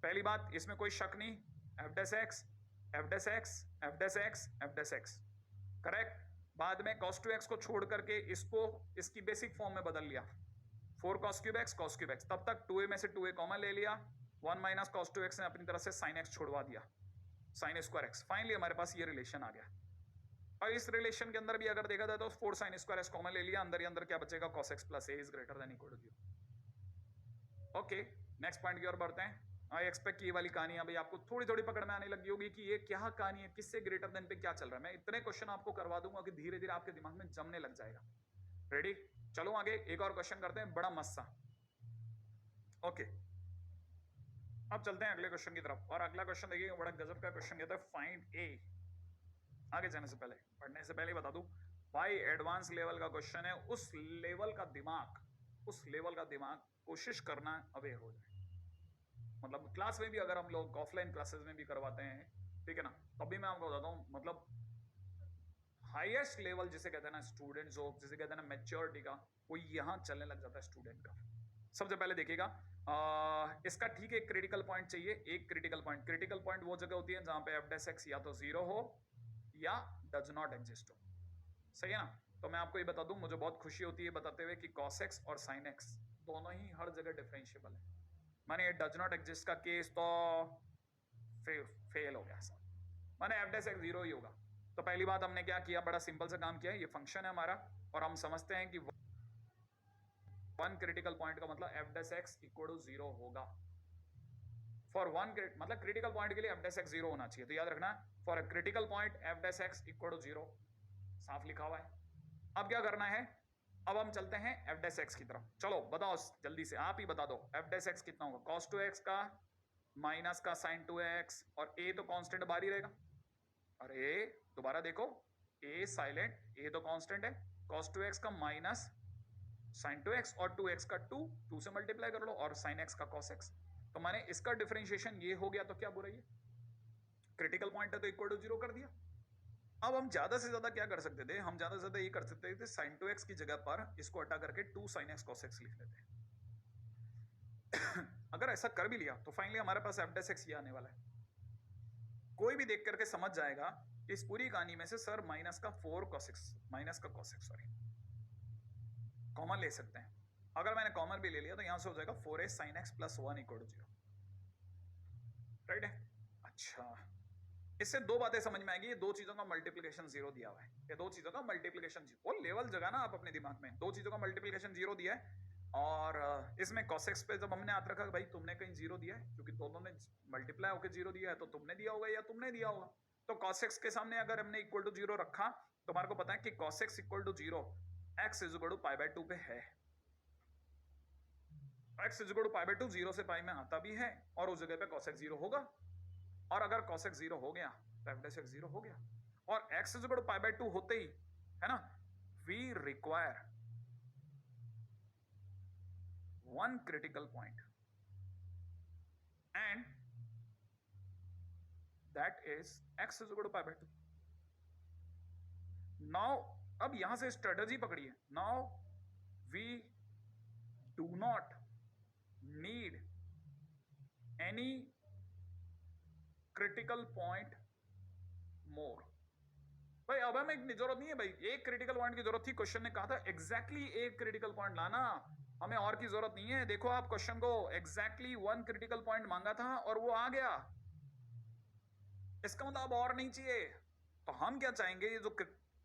पहली बात, इसमें कोई शक नहीं, f dash x, f dash x, f dash x, f dash x correct. बाद में cos टू x को छोड़ करके इसको इसकी बेसिक फॉर्म में बदल लिया, 4 cos cube x cos cube x, तब तक 2a में से 2a कॉमन ले लिया, 1 माइनस cos टू x ने अपनी तरफ से sin x छोड़वा दिया, sin स्क्वायर x। फाइनली हमारे पास ये रिलेशन आ गया। और इस रिलेशन के अंदर भी अगर देखा जाए तो 4 sin स्क्वायर x कॉमन ले लिया, अंदर ही अंदर क्या बचेगा, cos x plus a is greater than equal to 0। Okay, next point की ओर बढ़ते हैं। आई एक्सपेक्ट ये वाली कहानी अभी आपको थोड़ी थोड़ी पकड़ में आने लगी होगी कि ये क्या कहानी है, किससे ग्रेटर देन पे क्या चल रहा है। मैं इतने क्वेश्चन आपको करवा दूंगा कि धीरे धीरे आपके दिमाग में जमने लग जाएगा। रेडी, चलो आगे एक और क्वेश्चन करते हैं, बड़ा मस्त सा। ओके, अब चलते हैं अगले क्वेश्चन की तरफ। और अगला क्वेश्चन देखिए, बड़ा गजब का क्वेश्चन कहता है, फाइंड ए। आगे जाने से पहले, पढ़ने से पहले बता दूं, भाई एडवांस लेवल का क्वेश्चन है, उस लेवल का दिमाग, उस लेवल का दिमाग कोशिश करना अवेयर हो जाए। मतलब क्लास में भी अगर हम लोग ऑफलाइन क्लासेस में भी करवाते हैं, ठीक है ना, तभी मैं आपको बताता हूँ, मतलब हाईएस्ट लेवल जिसे कहते हैं ना स्टूडेंट्स हो, जिसे कहते हैं ना मैच्योरिटी का, वो यहाँ चलने लग जाता है स्टूडेंट का। सबसे पहले देखिएगा, इसका ठीक है क्रिटिकल पॉइंट चाहिए, एक क्रिटिकल पॉइंट। क्रिटिकल पॉइंट वो जगह होती है जहां पे f डैश x या तो 0 हो या डज नॉट एग्जिस्ट हो, सही है ना। तो मैं आपको ये बता दूं, मुझे बहुत खुशी होती है बताते हुए कि cos x और sin x दोनों ही हर जगह डिफरेंशिएबल है। माने ये डज नॉट एग्जिस्ट का केस तो फेल हो गया सर, माने f डैश x 0 ही होगा। तो पहली बात हमने क्या किया, बड़ा सिंपल सा काम किया, ये फंक्शन है हमारा और हम समझते हैं कि वन क्रिटिकल पॉइंट का मतलब f dash x equal to 0 होगा। फॉर वन मतलब क्रिटिकल पॉइंट के लिए f डैश x 0 होना चाहिए, तो याद रखना for a critical point f dash x equal to 0, साफ लिखा हुआ है। अब क्या करना है, अब हम चलते हैं f डैश x की तरफ। चलो बताओ जल्दी से, आप ही बता दो f डैश x कितना होगा, cos टू x का माइनस का sin टू x, और a तो कांस्टेंट बाहर ही रहेगा। अरे दोबारा देखो, a साइलेंट, a तो कांस्टेंट है, cos टू x का माइनस sin टू x और 2x का 2 से मल्टीप्लाई कर लो और sin x का cos x। तो मैंने इसका डिफरेंशिएशन ये हो गया, तो क्या बुराई है, क्रिटिकल पॉइंट है तो इक्वल टू 0 कर दिया। अब हम ज्यादा से ज्यादा क्या कर सकते थे, हम ज्यादा से ज्यादा ये कर सकते थे, sin टू x की जगह पर इसको हटा करके 2 sin x cos x लिख लेते हैं। अगर ऐसा कर भी लिया तो फाइनली हमारे पास f डैश x ये आने वाला है। कोई भी देख करके समझ जाएगा कि इस पूरी कहानी में से सर माइनस का 4 cos x, माइनस का cos x सॉरी कॉमन ले सकते हैं। अगर मैंने कॉमन भी ले लिया तो यहां से हो जाएगा 4a sin x plus 1 equal to 0, right है। अच्छा, इससे दो बातें समझ में आएगी, ये दो चीजों का मल्टीप्लिकेशन 0 दिया हुआ है, ये दो चीजों का मल्टीप्लिकेशन 0, वो लेवल जगह ना आप अपने दिमाग में, दो चीजों का मल्टीप्लिकेशन 0 दिया है। और इसमें cos x पे जब हमने हाथ रखा भाई तुमने कहीं 0 दिया है, क्योंकि दोनों ने मल्टीप्लाई होकर 0 दिया है, तो तुमने दिया होगा या तुमने दिया होगा। तो cos x के सामने अगर हमने इक्वल टू 0 रखा तो हमारे को पता है कि cos x equal to 0 x is equal to pi by 2 पे है, x is equal to pi by 2 0 से पाई में आता भी है, और उस जगह पे cos x 0 होगा। और अगर cos x 0 हो गया तो f डैश x 0 हो गया, और x is equal to pi by 2 होते ही, है ना, we require one critical point, and that is x is equal to pi by 2. Now अब यहां से स्ट्रेटजी पकड़िए. Now we do not need any critical point more. भाई अब हमें जरूरत नहीं है भाई, एक क्रिटिकल पॉइंट की जरूरत थी. क्वेश्चन ने कहा था एग्जैक्टली एक क्रिटिकल पॉइंट लाना, हमें और की जरूरत नहीं है. देखो आप क्वेश्चन को एग्जैक्टली वन क्रिटिकल पॉइंट मांगा था और वो आ गया. इसका मतलब अब और नहीं चाहिए. तो हम क्या चाहेंगे, ये जो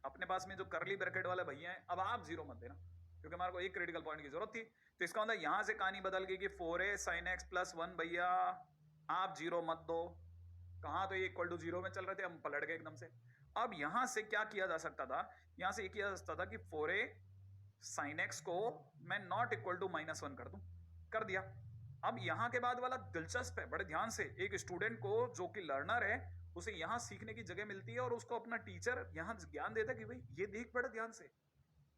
अपने पास में जो करली ब्रैकेट वाले भैया हैं, अब आप जीरो मत देना क्योंकि हमारे को एक क्रिटिकल पॉइंट की जरूरत थी. तो इसका मतलब यहां से कहानी बदल गई कि 4a sin x प्लस 1 भैया आप जीरो मत दो. कहां तो ये इक्वल टू जीरो में चल रहे थे, हम पलट गए एकदम से. अब यहां से क्या किया जा सकता था, यहां से ये किया जा सकता था कि 4a sin x को मैं नॉट इक्वल टू -1 कर दूं. कर दिया. अब यहां के बाद वाला दिलचस्प है, बड़े ध्यान से. एक स्टूडेंट को जो कि लर्नर है, उसे यहां सीखने की जगह मिलती है और उसको अपना टीचर यहां ज्ञान देता है कि भाई ये देख बड़े ध्यान से,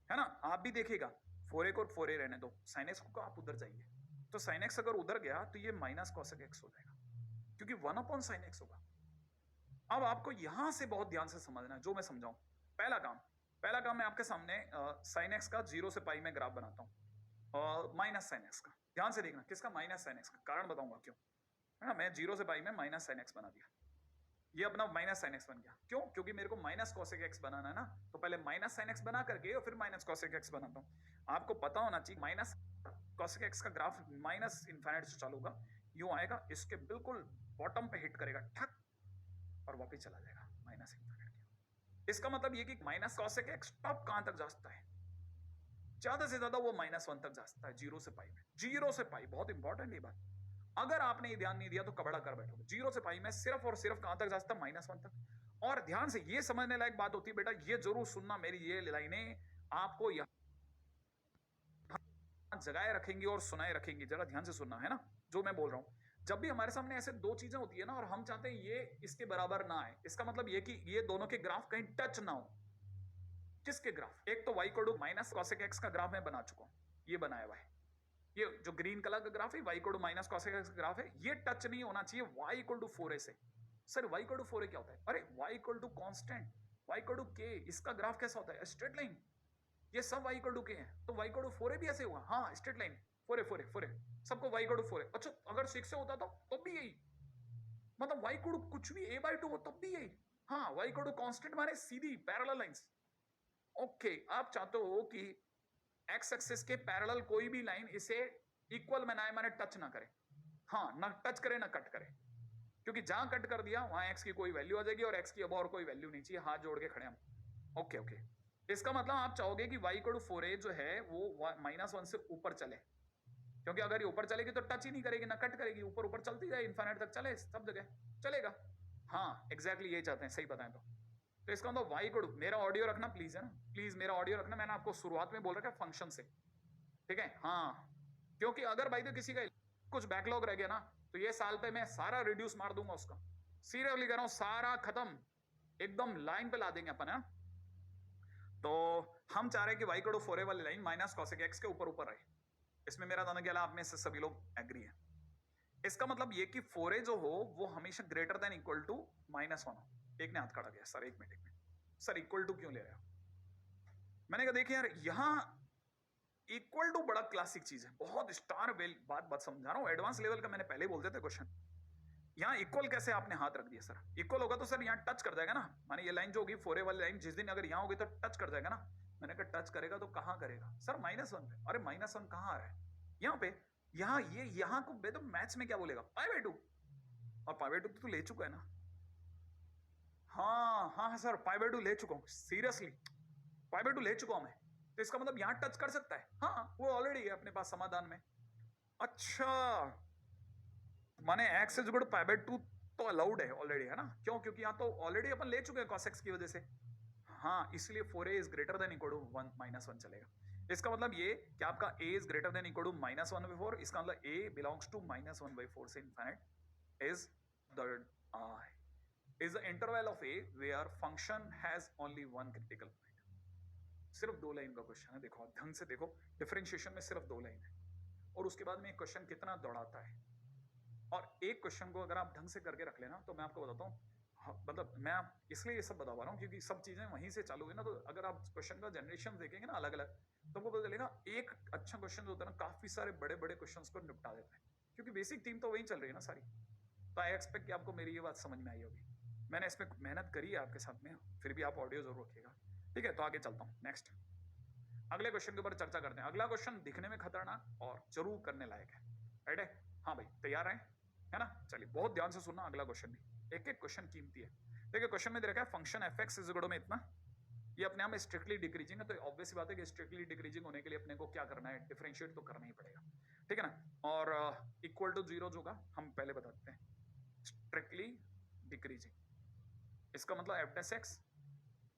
है ना. आप भी देखिएगा, 4a को 4a रहने दो, sin x को आप उधर जाइए. तो sin x अगर उधर गया तो ये माइनस cosec x हो जाएगा क्योंकि 1 sin x होगा. अब आपको यहां से बहुत ध्यान से समझना है जो मैं समझाऊं. पहला काम मैं आपके सामने sin x का 0 से पाई में ग्राफ बनाता हूं, और माइनस sin x का. ध्यान से देखना, किसका माइनस sin x का, कारण बताऊंगा क्यों, है ना. मैं 0 से पाई में माइनस sin x बना दिया, ये अपना माइनस sin x बन गया. क्यों? क्योंकि मेरे को माइनस cosec x बनाना है ना, तो पहले माइनस sin x बना करके और फिर माइनस cosec x बनाता हूं. आपको पता होना चाहिए माइनस cosec x का ग्राफ माइनस इनफाइनाइट से चालू होगा, यूं आएगा, इसके बिल्कुल बॉटम पे हिट करेगा ठक और वापस चला जाएगा माइनस इनफाइनाइट. इसका मतलब ये कि माइनस cosec x टॉप कहां तक जा सकता है, ज्यादा से ज्यादा वो -1 तक जा सकता है. 0 से पाई में, 0 से पाई, बहुत इंपॉर्टेंट ये बात. अगर आपने ये ध्यान नहीं दिया तो कबड़ा कर बैठोगे. 0 से पाई में सिर्फ और सिर्फ कहां तक जा सकता है, -1 तक. और ध्यान से ये समझने लायक बात होती है बेटा, ये जरूर सुनना, मेरी ये लाइनें आपको यहां जगाए रखेंगी और सुनाए रखेंगी. जरा ध्यान से सुनना, है ना, जो मैं बोल रहा हूं. जब भी हमारे सामने ऐसे दो चीजें होती है ना और हम चाहते हैं ये इसके बराबर ना आए, इसका मतलब ये कि ये दोनों के ग्राफ कहीं टच ना हो. किसके ग्राफ? एक तो y को माइनस cosec x का ग्राफ मैं बना चुका हूं, ये बनाया हुआ है. ये जो ग्रीन कलर का ग्राफ है y को माइनस cosec x का ग्राफ है, ये टच नहीं होना चाहिए y इक्वल टू 4a से. Sir y equal to 4a क्या होता है? अरे y equal to constant, y equal to k, इसका ग्राफ कैसा होता है? Straight line. ये सब y इक्वल टू k है, तो y इक्वल टू 4a भी ऐसे हुआ. हाँ, स्ट्रेट लाइन 4a सबको y इक्वल टू 4a. अच्छा, अगर 6 से होता तो तब भी यही, मतलब y इक्वल टू कुछ भी a/2 हो तब भी यही. हाँ, y इक्वल टू कांस्टेंट माने सीधी पैरेलल लाइंस. ओके, आप चाहते हो कि x एक्सिस के पैरेलल कोई भी लाइन इसे इक्वल बनाए, माने टच ना करे. हाँ, ना टच करे ना कट करे, क्योंकि जहां कट कर दिया वहां x की कोई वैल्यू आ जाएगी और x की अब और कोई वैल्यू नहीं चाहिए. हाथ जोड़ के खड़े हम. ओके, इसका मतलब आप चाहोगे कि y इक्वल टू 4a जो है वो -1 से ऊपर चले, क्योंकि अगर ये ऊपर चलेगी तो टच ही नहीं करेगी ना कट करेगी, ऊपर चलती जाए, इनफाइनाइट तक चले, सब जगह चलेगा. हाँ, एग्जैक्टली यही चाहते हैं, सही बताएं तो इसका मतलब y इक्वल टू, मेरा ऑडियो रखना प्लीज, है ना, प्लीज मेरा ऑडियो रखना. मैंने आपको शुरुआत में बोल रखा है फंक्शन से, ठीक है. हाँ, क्योंकि अगर भाई तो किसी का कुछ बैकलॉग रह गया ना, तो ये साल पे मैं सारा रिड्यूस मार दूंगा उसका. सीरियसली कह रहा हूं, सारा खत्म, एकदम लाइन पे ला देंगे अपन, है. तो हम चाह रहे हैं कि y इक्वल टू 4a वाली लाइन माइनस cosec x के ऊपर रहे. इसमें मेरा दाना क्या, आप में से सभी लोग एग्री है. इसका मतलब ये कि 4a जो हो वो हमेशा ग्रेटर देन इक्वल टू -1 हो. एक ने हाथ खड़ा किया, सर एक मिनट सर इक्वल टू क्यों ले रहे हो? मैंने कहा देखिए यार, यहां इक्वल टू बड़ा क्लासिक चीज है, बहुत स्टार बात समझा रहा हूं, एडवांस लेवल का. मैंने पहले ही बोल दिया था क्वेश्चन. यहाँ इक्वल कैसे आपने हाथ रख दिया? सर इक्वल होगा तो सर यहाँ टच कर जाएगा ना, माने ये लाइन जो होगी 4a वाली लाइन जिस दिन अगर यहाँ होगी तो टच कर जाएगा ना. मैंने कहा टच करेगा तो कहां करेगा? सर -1 पे. अरे -1 कहां आ रहा है? यहाँ पे. यहाँ को तो मैथ्स में क्या बोलेगा? π/2, और π/2 तो ले चुका है ना. हाँ सर, π/2 ले चुका हूँ, सीरियसली π/2 ले चुका हूं मैं. तो इसका मतलब यहाँ टच कर सकता है. हाँ, वो ऑलरेडी है अपने पास समाधान में. अच्छा, माने x इज इक्वल टू π/2 तो अलाउड है ऑलरेडी, है ना. क्यों? क्योंकि यहाँ तो ऑलरेडी अपन ले चुके हैं cos x की वजह से. हाँ, इसलिए 4a is greater than equal to 1 चलेगा. इसका मतलब ये कि आपका a is greater than equal to -1/4. इसका मतलब a बिलोंग्स टू -1/4 से infinite is the is the interval of a where function has only one critical point. सिर्फ 2 लाइन का क्वेश्चन है, देखो ढंग से देखो, डिफरेंशिएशन में सिर्फ 2 लाइन है. और उसके बाद में एक क्वेश्चन कितना दौड़ाता है। और एक क्वेश्चन को अगर आप ढंग से करके रख लेना तो मैं आपको बताता हूँ, मतलब मैं इसलिए ये सब बता पा रहा हूँ क्योंकि सब चीजें वहीं से चालू हुई ना। तो अगर आप क्वेश्चन का जनरेशन देखेंगे ना अलग अलग, तो आपको पता चलेगा एक अच्छा क्वेश्चन जो होता है ना काफी सारे बड़े बड़े क्वेश्चन को निपटा देता है, क्योंकि बेसिक थीम तो वही चल रही है ना सारी। तो आई एक्सपेक्ट कि आपको मेरी ये बात समझ में आई होगी। मैंने इसमें मेहनत करी है आपके साथ में, फिर भी आप ऑडियो जरूर रखिएगा, ठीक है। तो आगे चलता हूँ, नेक्स्ट अगले क्वेश्चन के ऊपर चर्चा करते हैं। अगला क्वेश्चन दिखने में खतरनाक और जरूर करने लायक है, राइट है? हाँ भाई तैयार है ना? चलिए बहुत ध्यान से सुनना, अगला क्वेश्चन भी एक एक क्वेश्चन कीमती है। देखिए क्वेश्चन में दे रखा है function F x is equal में इतना, ये अपने आप में स्ट्रिक्टली डिक्रीजिंग है, तो ऑब्वियस बात है कि स्ट्रिक्टली डिक्रीजिंग होने के लिए अपने को क्या करना है, डिफरेंशिएट तो करना ही पड़ेगा, ठीक है ना। और इक्वल टू जीरो जो होगा हम पहले बताते हैं, स्ट्रिक्टली डिक्रीजिंग, इसका मतलब f dash x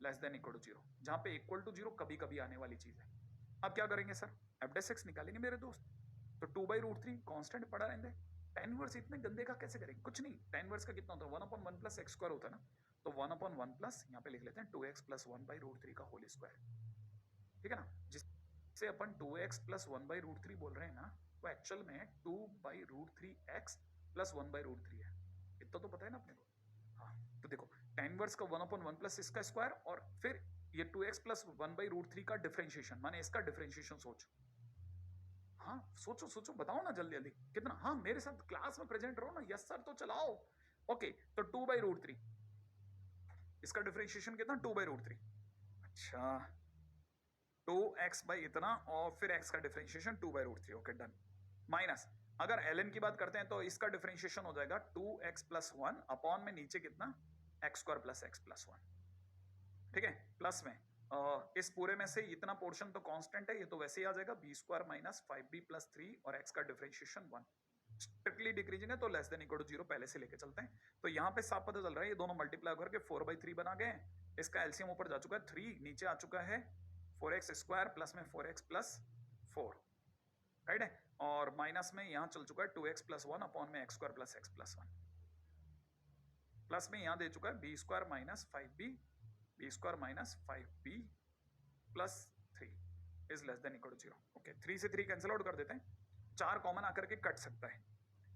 less than equal to zero, जहां पे इक्वल टू जीरो कभी कभी आने वाली चीज है। अब क्या करेंगे सर, एफ डेस एक्स निकालेंगे मेरे दोस्त, तो 2/√3 कांस्टेंट पड़ा रहेंगे। tan इनवर्स इतने गंदे का कैसे करेंगे, कुछ नहीं, tan इनवर्स का कितना होता है 1/1 प्लस एक्स स्क्वायर होता है ना, तो 1/1 प्लस यहाँ पे लिख लेते हैं 2x प्लस 1/√3 का होल स्क्वायर, ठीक है ना। जिससे अपन 2x प्लस 1/√3 बोल रहे हैं ना, वो एक्चुअल में 2/√3x प्लस 1/√3 है, इतना तो पता है ना अपने को। हाँ तो देखो tan इनवर्स का 1/1 प्लस इसका स्क्वायर और फिर ये 2x प्लस 1/√3 का डिफरेंशिएशन, माने इसका डिफरेंशिएशन सोचो। हाँ सोचो सोचो, बताओ ना जल्दी जल्दी कितना। हाँ मेरे साथ क्लास में प्रेजेंट रहो ना, यस सर तो चलाओ। ओके तो 2/√3, इसका डिफरेंशिएशन कितना 2/√3, अच्छा 2x बाई इतना और फिर x का डिफरेंशिएशन 2/√3, ओके डन। माइनस अगर ln की बात करते हैं तो इसका डिफरेंशिएशन हो जाएगा 2x प्लस 1 अपॉन में नीचे कितना x square plus x plus 1, ठीक है। प्लस में इस पूरे में से इतना पोर्शन तो कांस्टेंट है, ये तो वैसे ही आ जाएगा b square minus 5b plus 3 और x का डिफरेंशिएशन 1, स्ट्रिक्टली डिक्रीजिंग है तो लेस देन इक्वल टू 0 पहले से लेके चलते हैं। तो यहाँ पे साफ पता चल रहा है ये दोनों मल्टीप्लाई करके 4/3 बना गए, इसका एलसीएम ऊपर जा चुका है 3, नीचे आ चुका है 4x स्क्वायर प्लस में 4x प्लस 4, राइट है। और माइनस में यहाँ चल चुका है 2x प्लस 1 अपॉन में x square plus x plus 1, plus में यहाँ दे चुका है b square minus 5b, b square minus 5b plus 3 is less than equal to 0। Okay 3 से 3 कैंसिल आउट कर देते हैं, 4 कॉमन आकर के कट सकता है,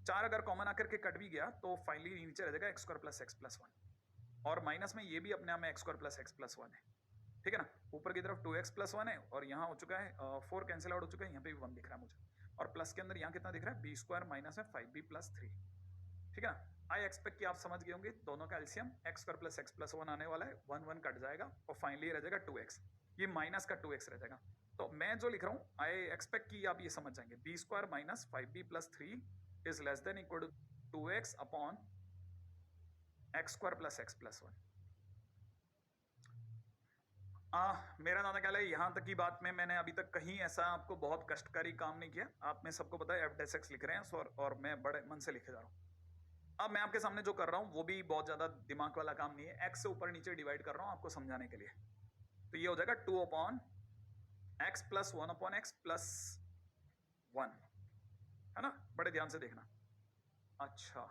4 अगर कॉमन आकर के कट भी गया तो फाइनली नीचे रह जाएगा x square plus x plus 1 और माइनस में ये भी अपने आप में x square plus x plus 1 है, ठीक है ना। ऊपर की तरफ 2x प्लस 1 है और यहाँ हो चुका है 4 कैंसिल आउट हो चुका है, यहाँ पे भी 1 दिख रहा है मुझे, और प्लस के अंदर यहाँ कितना दिख रहा है b स्क्वायर माइनस है 5b प्लस 3, ठीक है ना। आई एक्सपेक्ट कि आप समझ गए होंगे दोनों का LCM x square plus x plus 1 आने वाला है, 1 1 कट जाएगा और फाइनली रह जाएगा 2x, ये माइनस का 2x रह जाएगा। तो मैं जो लिख रहा हूँ आई एक्सपेक्ट कि आप ये समझ जाएंगे, b square minus 5b plus 3 is less than equal to 2x upon x square plus x plus 1। मेरा नाना ख्याल है यहाँ तक की बात में मैंने अभी तक कहीं ऐसा आपको बहुत कष्टकारी काम नहीं किया। आप में सबको पता है एफ डेस एक्स लिख रहे हैं और मैं बड़े मन से लिखे जा रहा हूँ। अब मैं आपके सामने जो कर रहा हूँ वो भी बहुत ज्यादा दिमाग वाला काम नहीं है, एक्स से ऊपर नीचे डिवाइड कर रहा हूँ आपको समझाने के लिए। तो ये हो जाएगा 2 upon x plus 1 upon x plus 1, है ना, बड़े ध्यान से देखना। अच्छा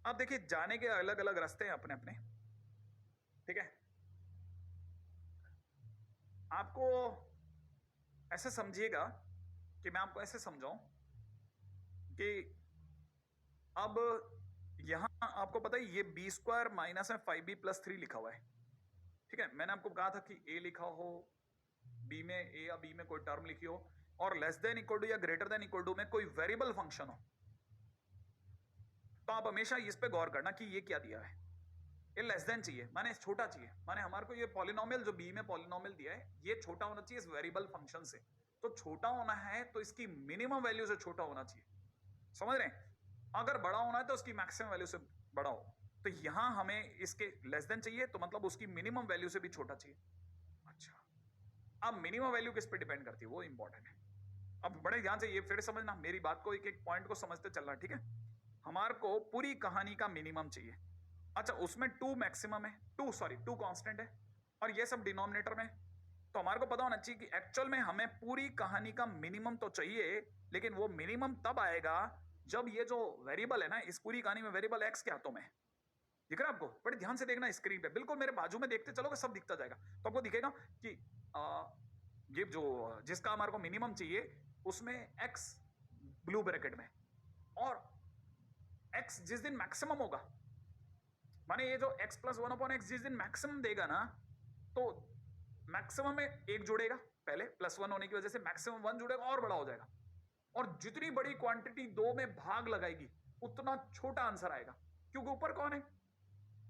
अब देखिए जाने के अलग अलग रास्ते हैं अपने अपने, ठीक है। आपको ऐसे समझिएगा कि मैं आपको ऐसे समझाऊं कि अब यहां आपको पता है ये b स्क्वायर माइनस में 5b प्लस 3 लिखा हुआ है, ठीक है। मैंने आपको कहा था कि a लिखा हो, b में a या b में कोई टर्म लिखी हो और लेस देन इक्वल टू या ग्रेटर देन इक्वल टू में कोई वेरिएबल फंक्शन हो, तो आप हमेशा इस पे गौर करना कि ये क्या दिया है। ये लेस देन चाहिए, माने छोटा चाहिए, माने हमारे को ये पॉलिनोमियल जो b में पॉलिनोमियल दिया है ये छोटा होना चाहिए इस वेरिएबल फंक्शन से, तो छोटा होना है तो इसकी मिनिमम वैल्यू से छोटा होना चाहिए, समझ रहे हैं। अगर बड़ा होना है तो उसकी मैक्सिमम वैल्यू से बड़ा हो, तो यहां हमें इसके लेस देन चाहिए तो मतलब उसकी मिनिमम वैल्यू से भी छोटा चाहिए। अच्छा अब मिनिमम वैल्यू किस पे डिपेंड करती है वो इंपॉर्टेंट है। अब बड़े ध्यान से ये फिर समझना, मेरी बात को एक एक पॉइंट को समझते चलना, ठीक है। हमारे को पूरी कहानी का मिनिमम चाहिए, अच्छा उसमें 2 मैक्सिमम है, 2 कांस्टेंट है और ये सब डिनोमिनेटर में, तो हमारे को पता होना चाहिए कि एक्चुअल में हमें पूरी कहानी का मिनिमम तो चाहिए, लेकिन वो मिनिमम तब आएगा जब ये जो वेरिएबल है ना, इस पूरी कहानी में वेरिएबल एक्स के हाथों में है, दिख रहा है आपको, बड़े ध्यान से देखना स्क्रीन पे, बिल्कुल मेरे बाजू में देखते चलोगे सब दिखता जाएगा, तो आपको दिखेगा कि ये जो जिसका हमारे को मिनिमम चाहिए उसमें x ब्लू ब्रैकेट में, और x जिस दिन मैक्सिमम होगा, माने ये जो x प्लस 1/x जिस दिन मैक्सिमम देगा ना, तो मैक्सिमम में एक जुड़ेगा पहले, +1 होने की वजह से मैक्सिमम 1 जुड़ेगा और बड़ा हो जाएगा, और जितनी बड़ी क्वांटिटी 2 में भाग लगाएगी उतना छोटा आंसर आएगा, क्योंकि ऊपर कौन है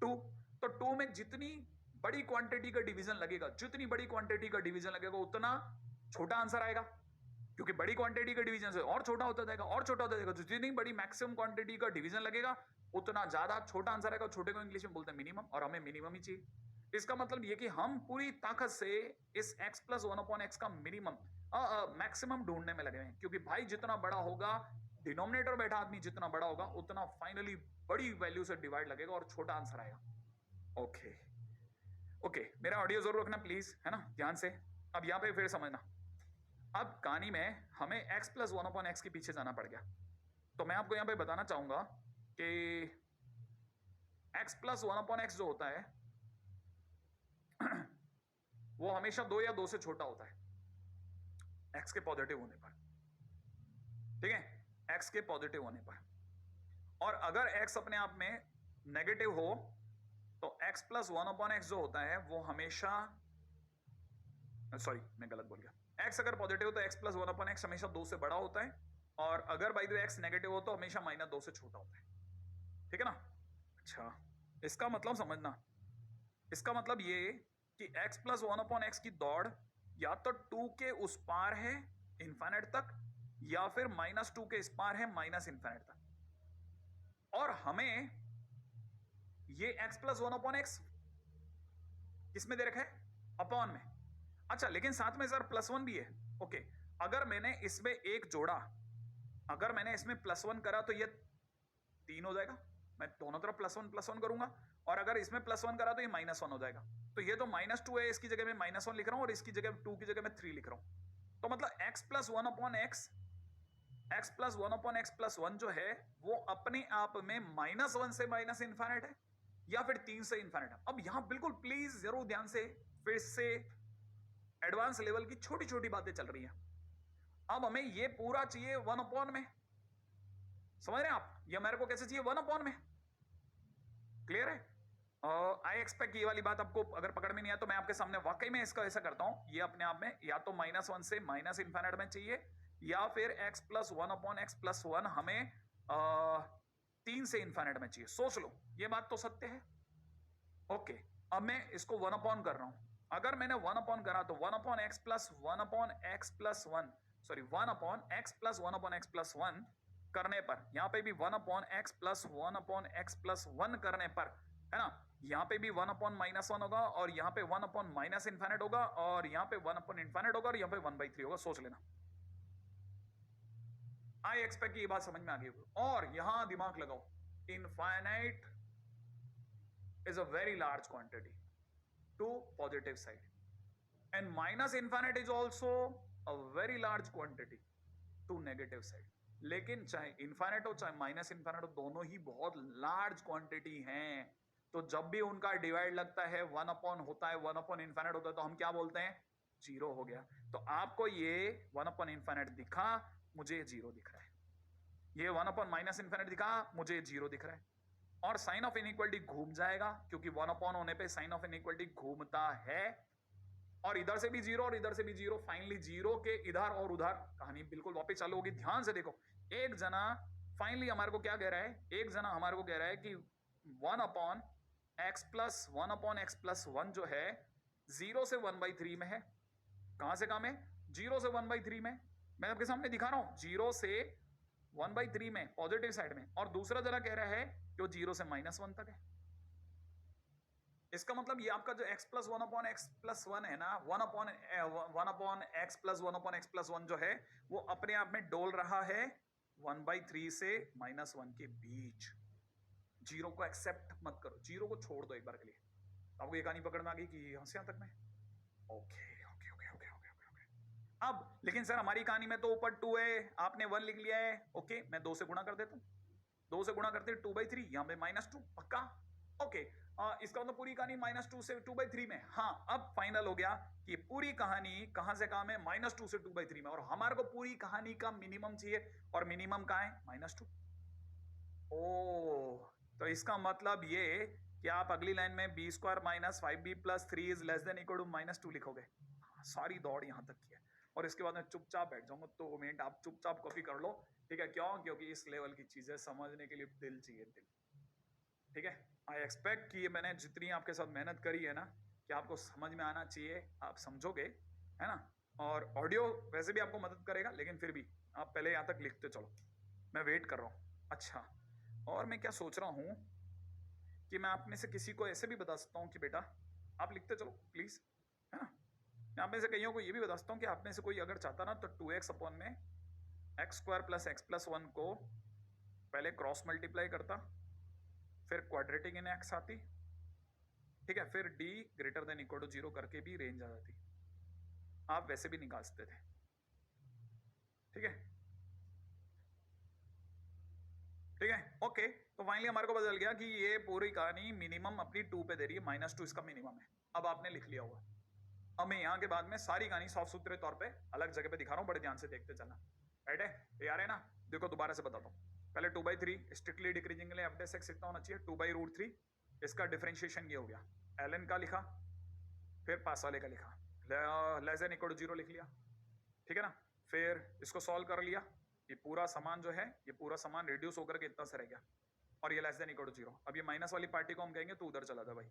2, तो 2 में जितनी बड़ी क्वांटिटी का डिवीजन लगेगा, जितनी बड़ी क्वांटिटी का डिवीजन लगेगा उतना छोटा आंसर आएगा, क्योंकि बड़ी क्वांटिटी का डिवीजन से और छोटा होता जाएगा और छोटा होता जाएगा, तो जितनी बड़ी मैक्सिमम क्वांटिटी का डिवीजन लगेगा उतना ज्यादा छोटा आंसर आएगा। छोटे को इंग्लिश में बोलते हैं मिनिमम, और हमें मिनिमम ही चाहिए। इसका मतलब ये कि हम पूरी ताकत से इस x प्लस 1/x का मिनिमम मैक्सिमम ढूंढने में लगे हैं, क्योंकि भाई जितना बड़ा होगा, डिनोमिनेटर बैठा आदमी जितना बड़ा होगा उतना फाइनली बड़ी वैल्यू से डिवाइड लगेगा और छोटा आंसर आएगा। ओके ओके, मेरा ऑडियो जरूर रखना प्लीज, है ना, ध्यान से। अब यहाँ पे फिर समझना, अब कहानी में हमें x प्लस 1/x के पीछे जाना पड़ गया, तो मैं आपको यहाँ पे बताना चाहूंगा कि x प्लस 1/x जो होता है वो हमेशा 2 या 2 से छोटा होता है x के पॉजिटिव होने पर, ठीक है, x के पॉजिटिव होने पर। और अगर x अपने आप में नेगेटिव हो तो x प्लस 1/x जो होता है वो हमेशा, सॉरी मैं गलत बोल गया, x अगर पॉजिटिव हो तो x प्लस 1/x हमेशा 2 से बड़ा होता है, और अगर by the way x negative हो तो हमेशा -2 से छोटा होता है, ठीक है ना। अच्छा, इसका मतलब समझना, इसका मतलब ये कि x प्लस 1/x की दौड़ या तो 2 के उस पार है इनफाइनाइट तक, या फिर -2 के इस पार है माइनस इनफाइनाइट तक, और हमें ये x प्लस 1/x किसमें दे रखा है, अपॉन में। अच्छा, लेकिन साथ में सर +1 भी है। ओके, अगर मैंने इसमें एक जोड़ा, अगर मैंने इसमें +1 करा तो ये 3 हो जाएगा, मैं दोनों तरफ +1 करूंगा, और अगर इसमें +1 करा तो ये -1 हो जाएगा। तो ये जो -2 है इसकी जगह में -1 लिख रहा हूं, और इसकी जगह 2 की जगह में 3 लिख रहा हूं। तो मतलब x plus 1/x, x plus 1/x plus 1 जो है वो अपने आप में -1 से माइनस इनफाइनाइट है, या फिर 3 से इनफाइनाइट है। अब यहां बिल्कुल प्लीज जरूर ध्यान से, फिर से एडवांस लेवल की छोटी छोटी बातें चल रही हैं। अब हमें ये पूरा चाहिए 1/, में समझ रहे हैं आप, ये मेरे को कैसे चाहिए 1/, में क्लियर है। आई एक्सपेक्ट ये वाली बात आपको अगर पकड़ में नहीं आया तो मैं आपके सामने वाकई में इसका ऐसा करता हूं, ये अपने आप में या तो -1 से माइनस इनफाइनाइट में चाहिए, या फिर x प्लस 1/x प्लस 1 हमें 3 से इनफाइनाइट में चाहिए। सोच लो, ये बात तो सत्य है। ओके, अब मैं इसको 1/, कर रहा हूं। अगर मैंने 1/, करा तो 1/x plus 1/x plus 1, sorry 1/x plus 1/x plus 1 करने पर, यहां पे भी 1/x प्लस 1/x प्लस 1 करने पर, है ना, यहां पे भी 1/-1 होगा, और यहां पे 1/- इनफाइनाइट होगा, और यहां पे 1/इनफाइनाइट होगा, और यहां पे 1/3 होगा। सोच लेना, आई एक्सपेक्ट ये बात समझ में आ गई होगी। और यहां दिमाग लगाओ, infinite is a very large quantity to positive side, and minus infinite is also a very large quantity to negative side। लेकिन चाहे इनफाइनाइट हो चाहे माइनस इनफाइनाइट हो, दोनों ही बहुत लार्ज क्वांटिटी हैं। तो जब भी उनका डिवाइड लगता है 1/, होता है 1/इनफाइनाइट होता है, तो हम क्या बोलते हैं, 0 हो गया। तो आपको ये 1/इनफाइनाइट दिखा, मुझे 0 दिख रहा है, ये 1/-इनफाइनाइट दिखा, मुझे 0 दिख रहा है, और साइन ऑफ इनइक्वालिटी घूम जाएगा, क्योंकि 1/, होने पे साइन ऑफ इनइक्वालिटी घूमता है, और इधर से भी 0 और इधर से भी 0, फाइनली 0 के इधर और उधर कहानी बिल्कुल वापस चालू होगी। ध्यान से देखो, एक जना फाइनली हमारे को क्या कह रहा है, एक जना हमारे को कह रहा है कि 1/x प्लस 1/x प्लस 1 जो है 0 से 1/3 में है। कहां से कहां में, 0 से 1/3 में, मैं आपके सामने दिखा रहा हूं 0 से 1/3 में पॉजिटिव साइड में, और दूसरा जरा कह रहा है कि वो 0 से -1 तक है। इसका मतलब ये आपका जो x प्लस 1/x प्लस 1 है ना, 1/x प्लस 1/x प्लस 1 जो है वो अपने आप में डोल रहा है 1/3 से -1 के बीच। 0 को एक्सेप्ट मत करो, 0 को छोड़ दो एक बार के लिए। आपको ये कहानी पकड़ में आ गई कि यहां से यहां तक में, okay okay okay okay okay okay. अब लेकिन सर हमारी कहानी में तो ऊपर 2 है, आपने 1 लिख लिया है। ओके, मैं 2 से गुणा कर देता हूं, 2 से गुणा करते 2/3, यहां पे -2 पक्का। ओके, इसका मतलब पूरी कहानी -2 से 2/3 में। हाँ, अब फाइनल हो गया कि पूरी कहानी कहां से कहां में, -2 से 2/3 में, और हमारे को पूरी कहानी का मिनिमम चाहिए, और मिनिमम कहां है, -2। ओ, तो इसका मतलब ये कि आप अगली लाइन में b² - 5b + 3 is less than equal to -2 लिखोगे। सारी दौड़ यहां तक की है, और इसके बाद मैं चुपचाप बैठ जाऊंगा। 2 मिनट आप चुपचाप कॉपी कर लो, ठीक है? क्यों? क्योंकि इस लेवल की चीजें समझने के लिए दिल चाहिए, दिल। ठीक है, आई एक्सपेक्ट कि मैंने जितनी आपके साथ मेहनत करी है ना, कि आपको समझ में आना चाहिए, आप समझोगे, है ना? और ऑडियो वैसे भी आपको मदद करेगा, लेकिन फिर भी आप पहले यहाँ तक लिखते चलो, मैं वेट कर रहा हूँ। अच्छा, और मैं क्या सोच रहा हूँ कि मैं आप में से किसी को ऐसे भी बता सकता हूँ कि बेटा आप लिखते चलो प्लीज, है ना? मैं आप में से कईयों को ये भी बता सकता हूँ कि आप में से कोई अगर चाहता ना, तो 2x अपॉन में x² + x+1 को पहले क्रॉस मल्टीप्लाई करता, फिर क्वाड्रेटिक इन एक्स आती, ठीक है, फिर d > 0 करके भी रेंज आ जाती। आप वैसे भी निकाल सकते थे, ठीक है? ठीक है, ओके। तो फाइनली हमारे को पता चल गया कि ये पूरी कहानी मिनिमम अपनी 2 पे दे रही है, -2 इसका मिनिमम है। अब आपने लिख लिया होगा। अब मैं यहाँ के बाद में सारी कहानी साफ सुथरे तौर पे अलग जगह पे दिखा रहा हूँ, बड़े ध्यान से देखते चलना, राइट है? ये आ रहे हैं ना? देखो दोबारा से बताता हूँ। पहले 2/3 स्ट्रिक्टली डिक्रीजिंग के लिए f(x) इतना होना चाहिए 2/√3। इसका डिफरेंशिएशन ये हो गया, ln का लिखा, फिर पास वाले का लिखा, लेस देन इक्वल टू 0 लिख लिया, ठीक है ना? फिर इसको सॉल्व कर लिया, ये पूरा सामान जो है, ये पूरा सामान रिड्यूस होकर के इतना सा रह गया, और ये लेस देन इक्वल टू 0। अब ये माइनस वाली पार्टी को हम कहेंगे तो उधर चला था भाई,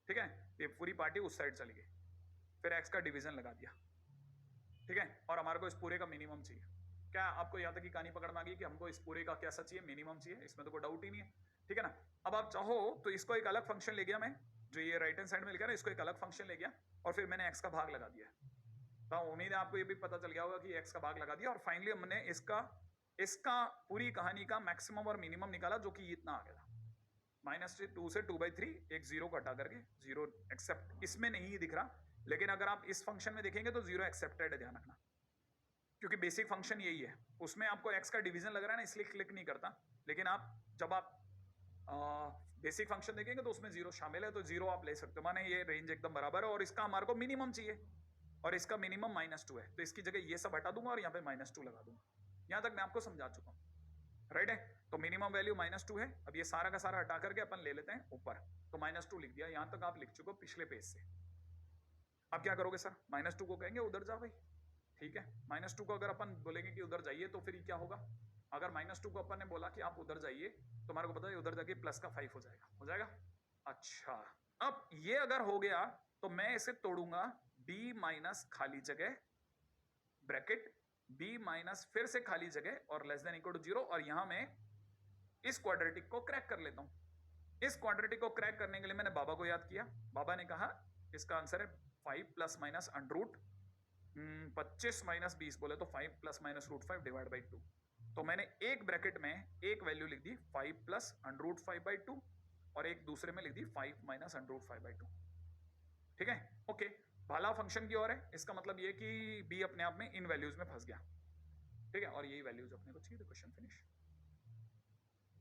ठीक है? ये पूरी पार्टी उस साइड चली गई, फिर x का डिवीजन लगा दिया, ठीक है? और हमारे को इस पूरे का मिनिमम चाहिए। क्या आपको यहाँ तक की कहानी पकड़ में आ गई कि हमको इस पूरे का कैसा चाहिए, मिनिमम चाहिए? इसमें तो कोई डाउट ही नहीं है, ठीक है ना? अब आप चाहो तो इसको एक अलग फंक्शन ले गया मैं, जो ये राइट हैंड साइड में लिखा है ना, इसको एक अलग फंक्शन ले गया, और फिर मैंने x का भाग लगा दिया। तो उम्मीद है आपको ये भी पता चल गया होगा कि x का भाग लगा दिया, और फाइनली हमने इसका पूरी कहानी का मैक्सिमम और मिनिमम निकाला, जो कि इतना आ गया था, -2 से 2/3, एक 0 को हटा करके, 0 एक्सेप्ट इसमें नहीं दिख रहा, लेकिन अगर आप इस फंक्शन में देखेंगे तो 0 एक्सेप्टेड है, ध्यान रखना, क्योंकि बेसिक फंक्शन यही है। उसमें आपको x का डिवीजन लग रहा है ना, इसलिए क्लिक नहीं करता, लेकिन जब आप बेसिक फंक्शन देखेंगे तो उसमें 0 शामिल है, तो 0 आप ले सकते हो, माने ये रेंज एकदम बराबर है, और इसका हमारे को मिनिमम चाहिए, और इसका मिनिमम -2 है, तो इसकी जगह ये सब हटा दूंगा और यहाँ पे -2 लगा दूंगा। यहाँ तक मैं आपको समझा चुका हूँ, राइट है? तो मिनिमम वैल्यू -2 है। अब ये सारा का सारा हटा करके अपन ले लेते हैं ऊपर, तो -2 लिख दिया। यहाँ तक आप लिख चुके हो पिछले पेज से। अब क्या करोगे सर? -2 को कहेंगे उधर जा भाई, ठीक है? -2 को अगर अपन बोलेंगे कि उधर जाइए, तो फिर क्या होगा? अगर -2 को अपन ने बोला कि आप उधर जाइए, तो हमारे को पता है उधर जाके प्लस का 5 हो जाएगा, हो जाएगा? अच्छा, अब ये अगर हो गया तो मैं इसे तोड़ूंगा, b- खाली जगह ब्रैकेट, b- फिर से खाली जगह, और लेस देन इक्वल टू 0, और यहां मैं इस क्वाड्रेटिक को क्रैक कर लेता हूं। इस क्वाड्रेटिक को क्रैक करने के लिए मैंने बाबा को याद किया। बाबा ने कहा इसका आंसर है 5 ± अंडरूट 25 - 20 बोले तो 5 ± √5 डिवाइड बाई 2। तो मैंने एक ब्रैकेट में एक वैल्यू लिख दी 5 + √5/2, और एक दूसरे में लिख दी 5 - √5/2, ठीक है? ओके, भाला फंक्शन की ओर है, इसका मतलब ये कि बी अपने आप में इन वैल्यूज में फंस गया, ठीक है? और यही वैल्यूज अपने को चाहिए, क्वेश्चन फिनिश।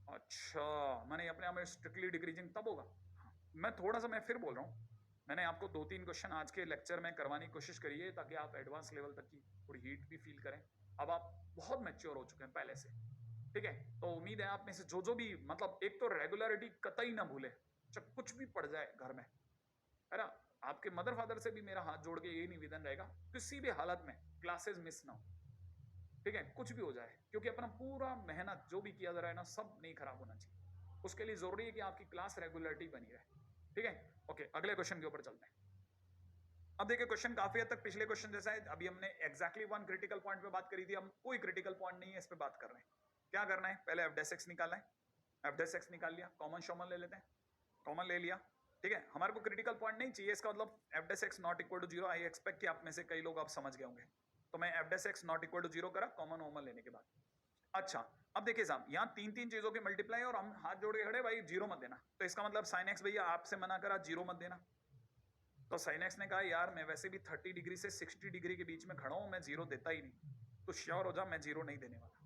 अच्छा, मैंने अपने आप में स्ट्रिक्टली डिक्रीजिंग तब होगा। हाँ, मैं फिर बोल रहा हूँ, मैंने आपको 2-3 क्वेश्चन आज के लेक्चर में करवाने की कोशिश करी है, ताकि आप एडवांस लेवल तक की थोड़ी हीट भी फील करें। अब आप बहुत मैच्योर हो चुके हैं पहले से, ठीक है? तो उम्मीद है आप में से जो भी, मतलब एक तो रेगुलरिटी कतई ना भूले, चाहे कुछ भी पड़ जाए घर में, है ना? आपके मदर फादर से भी मेरा हाथ जोड़ के यही निवेदन रहेगा, किसी भी हालत में क्लासेस मिस ना हो, ठीक है? कुछ भी हो जाए, क्योंकि अपना पूरा मेहनत जो भी किया जा रहा है ना, सब नहीं खराब होना चाहिए। उसके लिए जरूरी है कि आपकी क्लास रेगुलरिटी बनी रहे, ठीक है? ओके, अगले क्वेश्चन के ऊपर चलते हैं। अब देखिए, क्वेश्चन काफी हद तक पिछले क्वेश्चन जैसा है। अभी हमने एग्जैक्टली 1 क्रिटिकल पॉइंट पे बात करी थी, हम कोई क्रिटिकल पॉइंट नहीं है इस पे बात कर रहे हैं। क्या करना है? पहले f(x) निकालना है, f(x) निकाल लिया, कॉमन शॉमन ले लेते हैं, कॉमन ले लिया, ठीक है? हमारे को क्रिटिकल पॉइंट नहीं चाहिए, इसका मतलब f(x) not equal to 0। I expect कि आप में से कई लोग आप समझ गए होंगे, तो मैं f(x) नॉट इक्वल टू 0 करा, कॉमन वॉमन लेने के बाद। अच्छा, अब देखिए साहब, यहाँ 3 चीजों के मल्टीप्लाई, और हम हाथ जोड़ के खड़े, भाई 0 मत देना, तो इसका मतलब sin x भैया आपसे मना करा 0 मत देना, तो sin x ने कहा यार मैं वैसे भी 30 डिग्री से 60 डिग्री के बीच में खड़ा हूं, मैं 0 देता ही नहीं, तो श्योर हो जा मैं 0 नहीं देने वाला।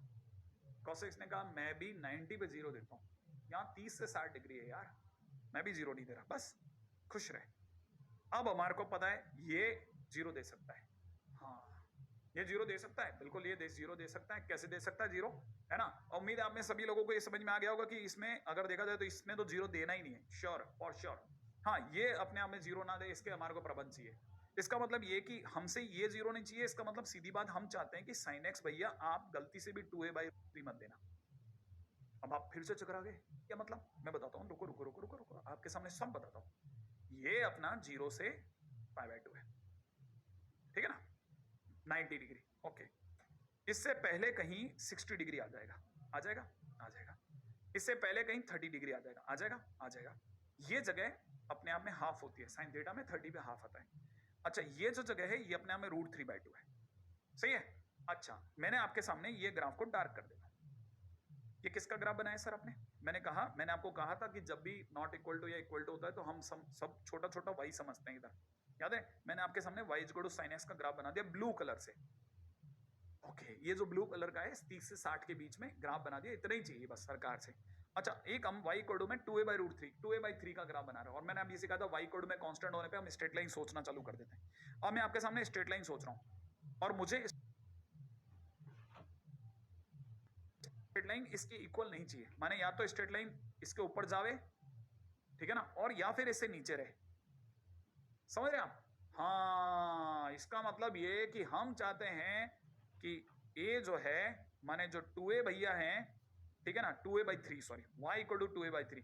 cos x ने कहा मैं भी 90 पे 0 देता हूं, यहाँ 30 से 60 डिग्री है यार, मैं भी 0 नहीं दे रहा, बस खुश रहे। अब हमारे को पता है ये 0 दे सकता है, हाँ ये 0 दे सकता है, बिल्कुल ये 0 दे सकता है। कैसे दे सकता है 0, है ना? उम्मीद है आप में सभी लोगों को ये समझ में आ गया होगा कि इसमें अगर देखा जाए तो इसमें तो 0 देना ही नहीं है, श्योर फॉर श्योर। हाँ, ये अपने आप में 0 ना दे, इसके हमारे को प्रबंध चाहिए। इसका मतलब ये कि हमसे ये 0 नहीं चाहिए, इसका मतलब सीधी बात हम चाहते हैं कि sin x भैया आप गलती से भी 2a/3 मत देना। अब आप फिर से चकरा गए, क्या मतलब? मैं बताता हूँ, रुको रुको रुको रुको रुको, आपके सामने सब बताता हूँ। ये अपना 0 से π/2 है, ठीक है ना, 90 डिग्री, ओके। इससे पहले कहीं 60 डिग्री आ जाएगा, आ जाएगा, आ जाएगा। इससे पहले कहीं 30 डिग्री आ जाएगा, आ जाएगा, आ जाएगा। ये जगह अपने आप में हाफ होती है, साइन थीटा में 30 पे हाफ आता है। अच्छा, ये जो जगह है ये अपने आप में √3/2 है, सही है। अच्छा, मैंने आपके सामने ये ग्राफ को डार्क कर देता हूं। ये किसका ग्राफ बनाया सर आपने? मैंने आपको कहा था कि जब भी नॉट इक्वल टू या इक्वल टू होता है तो हम सब छोटा छोटा y समझते हैं। इधर याद है, मैंने आपके सामने y = sin x का ग्राफ बना दिया ब्लू कलर से। ओके, ये जो ब्लू कलर का है 30 से 60 के बीच में ग्राफ बना दिया, इतना ही चाहिए बस सरकार से। अच्छा, एक हम y = में 2a/√3 का ग्राफ बना रहे हैं, और मैंने अब ये सिखाया था y = में कांस्टेंट होने पे हम स्ट्रेट लाइन सोचना चालू कर देते हैं। अब मैं आपके सामने स्ट्रेट लाइन सोच रहा हूं और मुझे स्ट्रेट लाइन इसके इक्वल नहीं चाहिए, माने या तो स्ट्रेट लाइन इसके ऊपर जावे, ठीक है ना, और या फिर इससे नीचे रहे। समझ रहे आप? हाँ, इसका मतलब ये कि हम चाहते हैं कि a जो है, माने जो 2a भैया हैं, ठीक है ना, 2a/3 sorry, y = 2a/3,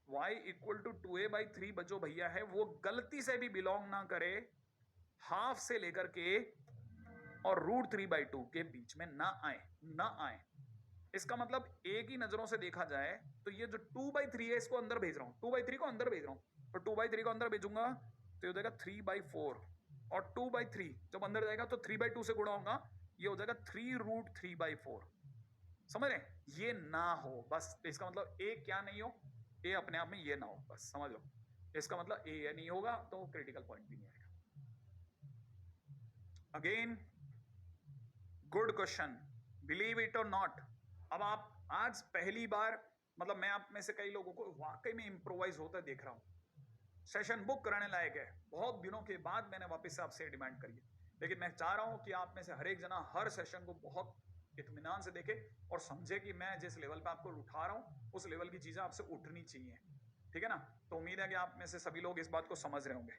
y = 2a/3 जो भैया है वो गलती से भी बिलोंग ना करे हाफ से लेकर के और √3/2 के बीच में ना आए, ना आए। इसका मतलब एक ही नजरों से देखा जाए तो ये जो 2/3 है इसको अंदर भेज रहा हूं, 2/3 को अंदर भेज रहा हूं, तो 2/3 को अंदर भेजूंगा तो ये हो जाएगा 3/4, और 2/3 जब अंदर जाएगा तो 3/2 से गुणा होगा, ये हो जाएगा 3√3/4। समझ रहे? ये ना हो बस, इसका मतलब ए क्या नहीं हो, ए अपने आप में ये ना हो, बस समझ लो। इसका मतलब ए ये नहीं होगा तो क्रिटिकल पॉइंट भी नहीं आएगा। Again good question, believe it और नॉट। अब आप आज पहली बार, मतलब मैं आप में से कई लोगों को वाकई में इंप्रोवाइज होता देख रहा हूं। सेशन बुक कराने लायक है, बहुत दिनों के बाद मैंने वापस से आपसे डिमांड करी है, लेकिन मैं चाह रहा हूं कि आप में से हर एक जना हर सेशन को बहुत इत्मीनान से देखे और समझे कि मैं जिस लेवल पे आपको उठा रहा हूं उस लेवल की चीजें आपसे उठनी चाहिए, ठीक है ना। तो उम्मीद है कि आप में से सभी लोग इस बात को समझ रहे होंगे।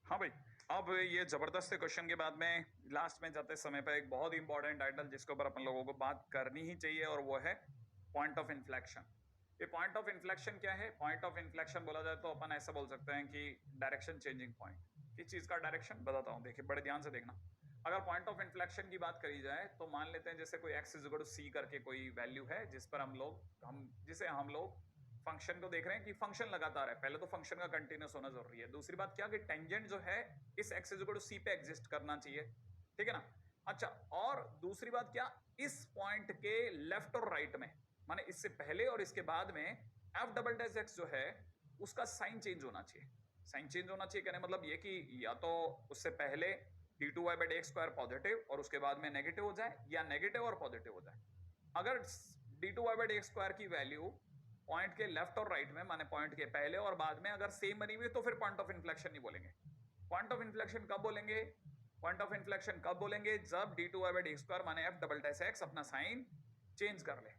हाँ भाई, अब ये जबरदस्त क्वेश्चन के बाद में लास्ट में जाते समय पे एक बहुत इंपॉर्टेंट टाइटल जिसके ऊपर अपन लोगों को बात करनी ही चाहिए, और वो है पॉइंट ऑफ इन्फ्लेक्शन। ये पॉइंट ऑफ इन्फ्लेक्शन क्या है? पॉइंट ऑफ इन्फ्लेक्शन बोला जाए तो अपन ऐसा बोल सकते हैं कि डायरेक्शन चेंजिंग पॉइंट। किस चीज का डायरेक्शन बताता हूँ, देखिए बड़े ध्यान से देखना। अगर पॉइंट ऑफ इन्फ्लेक्शन की बात करी जाए तो मान लेते हैं जैसे कोई x = c करके कोई वैल्यू है जिस पर जिसे हम लोग फंक्शन को देख रहे हैं कि फंक्शन लगातार है। पहले तो फंक्शन का कंटिन्यूस होना जरूरी है, दूसरी बात क्या कि टेंजेंट जो है इस x = c पे एग्जिस्ट करना चाहिए, ठीक है ना। अच्छा, और दूसरी बात क्या, इस पॉइंट के लेफ्ट और राइट में, माने इससे पहले और इसके बाद में f"x जो है उसका साइन चेंज होना चाहिए। साइन चेंज होना चाहिए कहने मतलब ये कि या तो उससे पहले d2y/x² पॉजिटिव और उसके बाद में नेगेटिव हो जाए, या नेगेटिव और पॉजिटिव हो जाए। अगर d2y/x² की वैल्यू पॉइंट के लेफ्ट और राइट में, माने पॉइंट के पहले और बाद में अगर सेम बनी हुई तो फिर पॉइंट ऑफ इन्फ्लेक्शन नहीं बोलेंगे। पॉइंट ऑफ इन्फ्लेक्शन कब बोलेंगे? पॉइंट ऑफ इन्फ्लेक्शन कब बोलेंगे? जब d2y/x² माने f"x अपना साइन चेंज कर ले,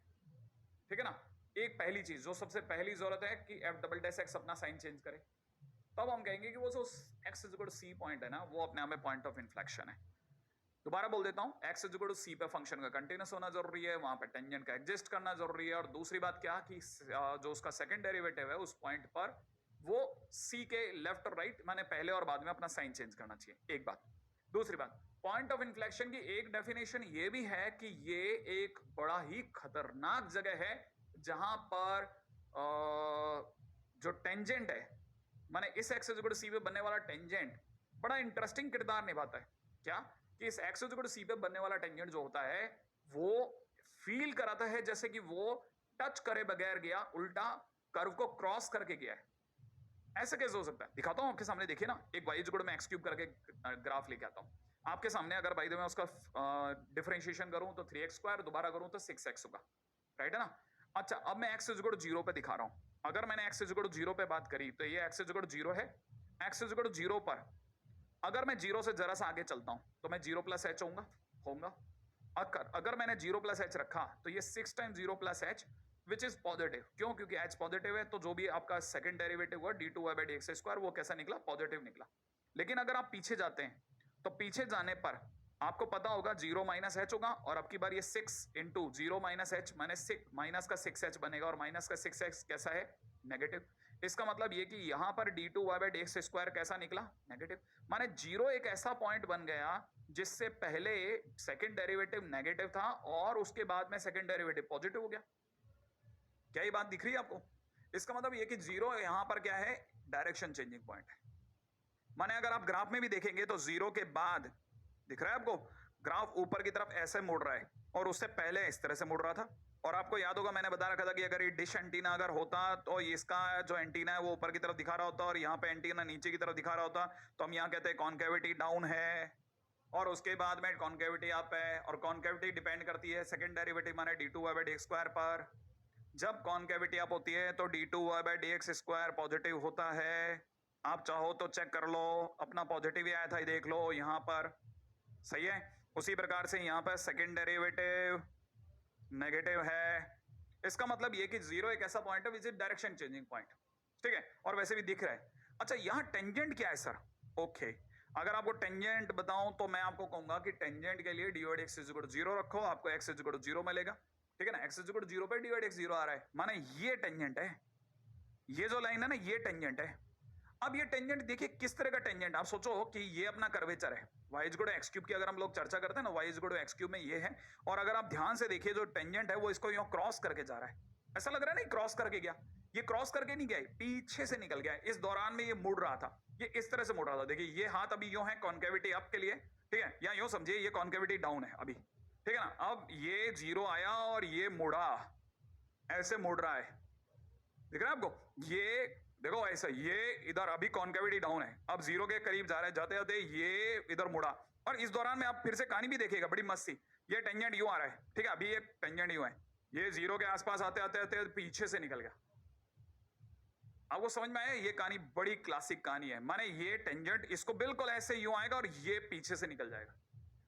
ठीक है ना। एक पहली चीज जो सबसे पहली जरूरत है कि f"x अपना साइन चेंज करे, तब हम कहेंगे कि वो जो x = c पॉइंट है ना वो अपने आप में पॉइंट ऑफ इन्फ्लेक्शन है। दोबारा बोल देता हूं, x = c पे फंक्शन का कंटिन्यूस होना जरूरी है, वहां पे टेंजेंट का एग्जिस्ट करना जरूरी है, और दूसरी बात क्या कि जो उसका सेकंड डेरिवेटिव है उस पॉइंट पर वो c के लेफ्ट और राइट माने पहले और बाद में अपना साइन चेंज करना चाहिए, एक बात। दूसरी बात, पॉइंट ऑफ इन्फ्लेक्शन की एक डेफिनेशन ये भी है कि ये एक बड़ा ही खतरनाक जगह है जहां पर जो टेंजेंट है, माने इस x = c पे बनने वाला टेंजेंट बड़ा इंटरेस्टिंग किरदार निभाता है। क्या कि इस x = c पे बनने वाला टेंजेंट जो होता है वो फील कराता है जैसे कि वो टच करे बगैर गया, उल्टा कर्व को क्रॉस करके गया है। ऐसे कैसे हो सकता है? दिखाता हूं आपके सामने, देखिए ना, एक y = में x³ करके ग्राफ लेके आता हूं आपके सामने। अगर बाय द वे उसका डिफरेंशिएशन करूं तो 3x², दोबारा करूं तो 6x होगा, राइट है ना। अच्छा, अब मैं x = 0 पे दिखा रहा हूं, अगर मैंने x इज इक्वल टू 0 पे बात करी तो ये x इज इक्वल टू 0 है। x इज इक्वल टू 0 पर अगर मैं 0 से जरा सा आगे चलता हूं तो मैं 0 प्लस एच होऊंगा। अगर मैंने 0 प्लस एच रखा तो ये 6 times 0 plus H which is positive. क्यों? क्योंकि एच पॉजिटिव है, तो जो भी आपका सेकंड डेरिवेटिव हुआ d2y/dx² वो कैसा निकला? पॉजिटिव निकला। लेकिन अगर आप पीछे जाते हैं तो पीछे जाने पर आपको पता होगा 0 माइनस एच होगा, और अब की बार ये 6 into 0 minus H minus 6 minus का 6h बनेगा, और माइनस का 6x कैसा है? नेगेटिव। इसका मतलब ये कि यहां पर d2y/dx² कैसा निकला? नेगेटिव। माने 0 एक ऐसा पॉइंट बन गया जिससे पहले सेकंड डेरिवेटिव नेगेटिव था और उसके बाद में सेकंड डेरिवेटिव पॉजिटिव हो गया। क्या ये बात दिख रही है आपको? इसका मतलब ये कि 0 यहां पर क्या है? डायरेक्शन चेंजिंग पॉइंट है। माने अगर आप ग्राफ में भी देखेंगे तो 0 के बाद दिख रहा है आपको ग्राफ ऊपर की तरफ ऐसे मुड़ रहा है, और उससे पहले इस तरह से मुड़ रहा था। और आपको याद होगा मैंने बता रखा था कि अगर ये डिश एंटीना अगर होता तो इसका जो एंटीना है वो ऊपर की तरफ दिखा रहा होता और यहाँ पे एंटीना नीचे की तरफ दिखा रहा होता, तो हम यहाँ कहते हैं कॉन्केविटी डाउन है, और उसके बाद में कॉन्केविटी अप है, और कॉन्केविटी डिपेंड करती है सेकंड डेरिवेटिव माने d2y/dx² पर। जब कॉन्केविटी अप होती है तो d2y/dx² पॉजिटिव होता है। आप चाहो तो चेक कर लो, अपना पॉजिटिव ही आया था, देख लो यहाँ पर, सही है। उसी प्रकार से यहाँ पर सेकंड डेरिवेटिव नेगेटिव है। इसका मतलब ये कि 0 एक ऐसा पॉइंट है which is direction changing point, ठीक है, और वैसे भी दिख रहा है। अच्छा, यहाँ टेंजेंट क्या है सर? ओके, अगर आपको टेंजेंट बताऊं तो मैं आपको कहूंगा कि टेंजेंट के लिए dy/dx इज इक्वल टू 0 रखो, आपको x इज इक्वल टू 0 मिलेगा, ठीक है ना। x इज इक्वल टू 0 पे dy/dx 0 आ रहा है, माने ये टेंजेंट है, ये जो लाइन है ना ये टेंजेंट है। अब ये टेंजेंट देखिए किस तरह का टेंजेंट, आप सोचो कि ये अपना कर्वेचर है y is equal to x³ की अगर हम लोग चर्चा करते हैं ना, y is equal to x³ में ये है, और अगर आप ध्यान से देखिए जो टेंजेंट है वो इसको यूं क्रॉस करके जा रहा है, ऐसा लग रहा है ना क्रॉस करके गया। ये क्रॉस करके नहीं गया, पीछे से निकल गया। इस दौरान में ये मुड़ रहा था, ये इस तरह से मुड़ रहा था। देखिए ये हाथ अभी यूं है कॉन्केविटी अप के लिए, ठीक है, या यूं समझिए ये कॉन्केविटी डाउन है अभी, ठीक है ना। अब ये 0 आया और ये मुड़ा, ऐसे मुड़ रहा है, दिख रहा है आपको? ये देखो ऐसा, ये इधर अभी कॉन्केविटी डाउन है, अब 0 के करीब जा रहा है, जाते जाते ये इधर मुड़ा, और इस दौरान में आप फिर से कहानी भी देखिएगा, बड़ी मस्त सी। ये टेंजेंट यूं आ रहा है, ठीक है, अभी ये टेंजेंट यूं है, ये 0 के आसपास आते आते आते पीछे से निकल गया। आपको समझ में आया? ये कहानी बड़ी क्लासिक कहानी है। माने ये टेंजेंट इसको बिल्कुल ऐसे यूं आएगा और ये पीछे से निकल जाएगा।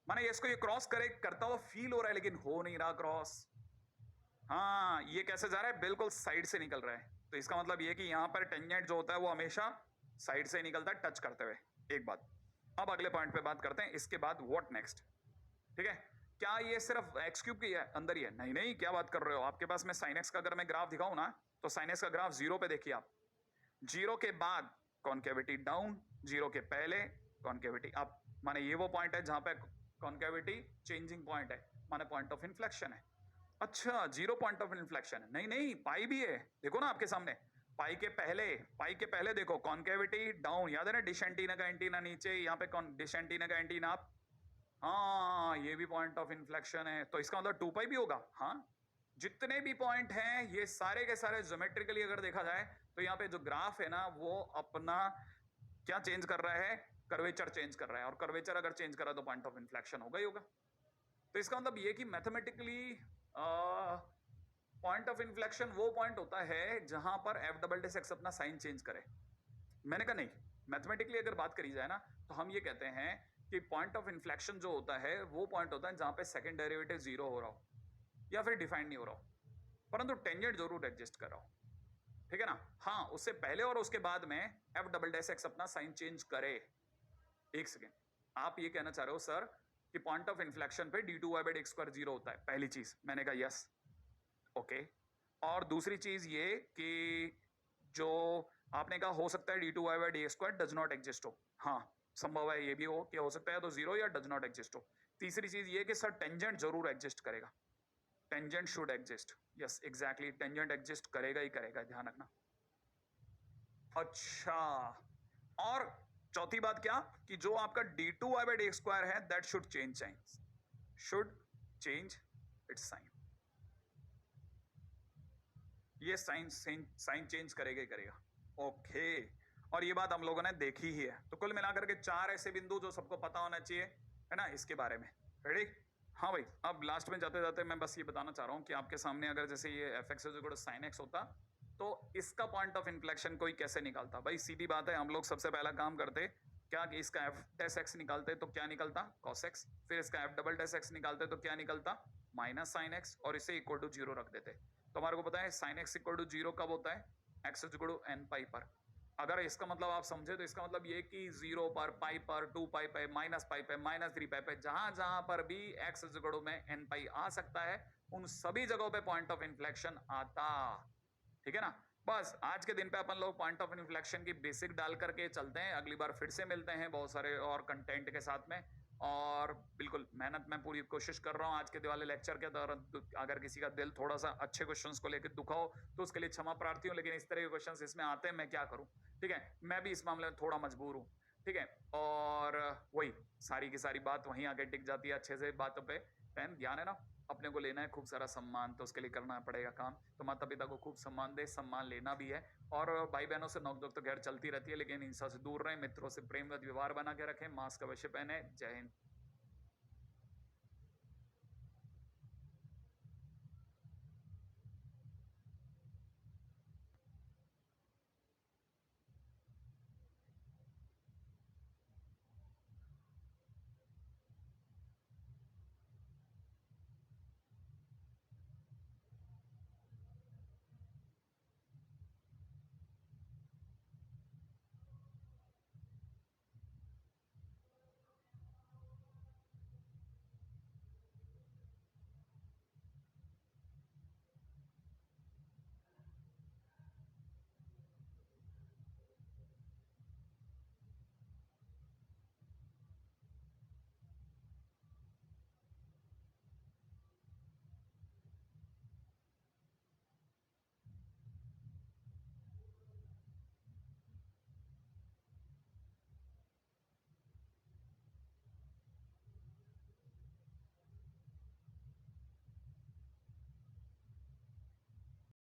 माने इसको ये क्रॉस करे करता हुआ फील हो रहा है, लेकिन हो नहीं रहा क्रॉस। हाँ, ये कैसे जा रहा है? बिल्कुल साइड से निकल रहा है। तो इसका मतलब ये कि यहाँ पर टेंजेंट जो होता है वो हमेशा साइड से निकलता है, टच करते हुए। एक बात। अब अगले पॉइंट पे बात करते हैं, इसके बाद व्हाट नेक्स्ट, ठीक है। क्या ये सिर्फ x³ की है अंदर ही है? नहीं नहीं, क्या बात कर रहे हो, आपके पास में sin x का अगर मैं ग्राफ दिखाऊं ना, तो sin x का ग्राफ 0 पे देखिए आप, 0 के बाद कॉन्केविटी डाउन, 0 के पहले कॉन्केविटी अप। माने ये वो पॉइंट है जहां पे कॉन्केविटी चेंजिंग पॉइंट है, माने पॉइंट ऑफ इन्फ्लेक्शन है। अच्छा, 0 पॉइंट ऑफ इन्फ्लेक्शन है? नहीं नहीं, पाई भी है, देखो ना आपके सामने, पाई के पहले देखो कॉन्केविटी डाउन, याद है ना, डिश एंटीना का एंटीना नीचे, यहाँ पे डिश एंटीना का एंटीना अप। हाँ, ये भी पॉइंट ऑफ इन्फ्लेक्शन है, तो इसका मतलब 2 पाई भी होगा। हाँ, जितने भी पॉइंट हैं ये सारे के सारे ज्योमेट्रिकली अगर देखा जाए तो यहाँ पे जो ग्राफ है ना वो अपना क्या चेंज कर रहा है? कर्वेचर चेंज कर रहा है, और कर्वेचर अगर चेंज कर रहा है तो पॉइंट ऑफ इन्फ्लेक्शन होगा ही होगा। तो इसका मतलब ये कि मैथमेटिकली पॉइंट ऑफ इन्फ्लेक्शन वो पॉइंट होता है जहां पर f∬x अपना साइन चेंज करे। मैंने कहा नहीं, मैथमेटिकली अगर बात करी जाए ना तो हम ये कहते हैं कि पॉइंट ऑफ इन्फ्लेक्शन जो होता है वो पॉइंट होता है जहां पे सेकंड डेरिवेटिव 0 हो रहा हो या फिर डिफाइंड नहीं हो रहा हो, परंतु टेंजेंट जरूर एग्जिस्ट कर रहा हो, ठीक है ना। हाँ, उससे पहले और उसके बाद में f∬x अपना साइन चेंज करे। एक सेकेंड, आप ये कहना चाह रहे हो सर कि पॉइंट ऑफ इन्फ्लेक्शन पे d2y/dx² 0 होता है? पहली चीज मैंने कहा यस, ओके। और दूसरी चीज ये कि जो आपने कहा हो सकता है d2y/dx² डज नॉट एग्जिस्ट हो, हाँ संभव है ये भी हो कि हो सकता है तो 0 या डज नॉट एग्जिस्ट हो। तीसरी चीज ये कि सर टेंजेंट जरूर एग्जिस्ट करेगा, tangent should exist, yes exactly, tangent exist करेगा ही करेगा, ध्यान रखना। अच्छा, और चौथी बात क्या कि जो आपका d2y/dx² है that should change sign, should change its sign, ये साइन चेंज करेगा ही करेगा, ओके। और ये बात हम लोगों ने देखी ही है। तो कुल मिलाकर के 4 ऐसे बिंदु जो सबको पता होना चाहिए, है ना, इसके बारे में। रेडी? हाँ भाई, अब लास्ट में जाते जाते मैं बस ये बताना चाह रहा हूँ कि आपके सामने अगर जैसे ये f(x) = sin x होता तो इसका पॉइंट ऑफ इन्फ्लेक्शन कोई कैसे निकालता? भाई सीधी बात है, हम लोग सबसे पहला काम करते क्या कि इसका एफ डेस एक्स निकालते तो क्या निकलता? Cos x. फिर इसका एफ डबल डेस एक्स निकालते तो क्या निकलता? माइनस साइन एक्स, और इसे इक्वल टू 0 रख देते। तो हमारे को पता है साइन एक्स इक्वल टू 0 कब होता है? एक्स इक्वल टू एन पाई पर। अगर इसका मतलब आप समझे तो इसका मतलब ये कि 0 पर, पाई पर, 2 पाई पे, माइनस पाई पे, माइनस 3 पाई पे, जहां जहां पर भी एक्स इक्वल में एन पाई आ सकता है, उन सभी जगहों पे पॉइंट ऑफ इन्फ्लेक्शन आता। ठीक है ना? बस आज के दिन पे अपन लोग पॉइंट ऑफ इन्फ्लेक्शन की बेसिक डाल करके चलते हैं। अगली बार फिर से मिलते हैं बहुत सारे और कंटेंट के साथ में। और बिल्कुल मेहनत मैं पूरी कोशिश कर रहा हूँ आज के वाले लेक्चर के दौरान। अगर किसी का दिल थोड़ा सा अच्छे क्वेश्चंस को लेकर दुखा हो तो उसके लिए क्षमा प्रार्थी हूँ, लेकिन इस तरह के क्वेश्चंस इसमें आते हैं, मैं क्या करूँ? ठीक है, मैं भी इस मामले में थोड़ा मजबूर हूँ। ठीक है, और वही सारी की सारी बात वहीं आके टिक जाती है अच्छे से बातों पे। पहन ध्यान है ना, अपने को लेना है खूब सारा सम्मान, तो उसके लिए करना पड़ेगा काम। तो माता पिता को खूब सम्मान दे, सम्मान लेना भी है। और भाई बहनों से नोक-झोंक तो खैर चलती रहती है, लेकिन हिंसा से दूर रहें, मित्रों से प्रेम व व्यवहार बना के रखें, मास्क अवश्य पहने। जय हिंद।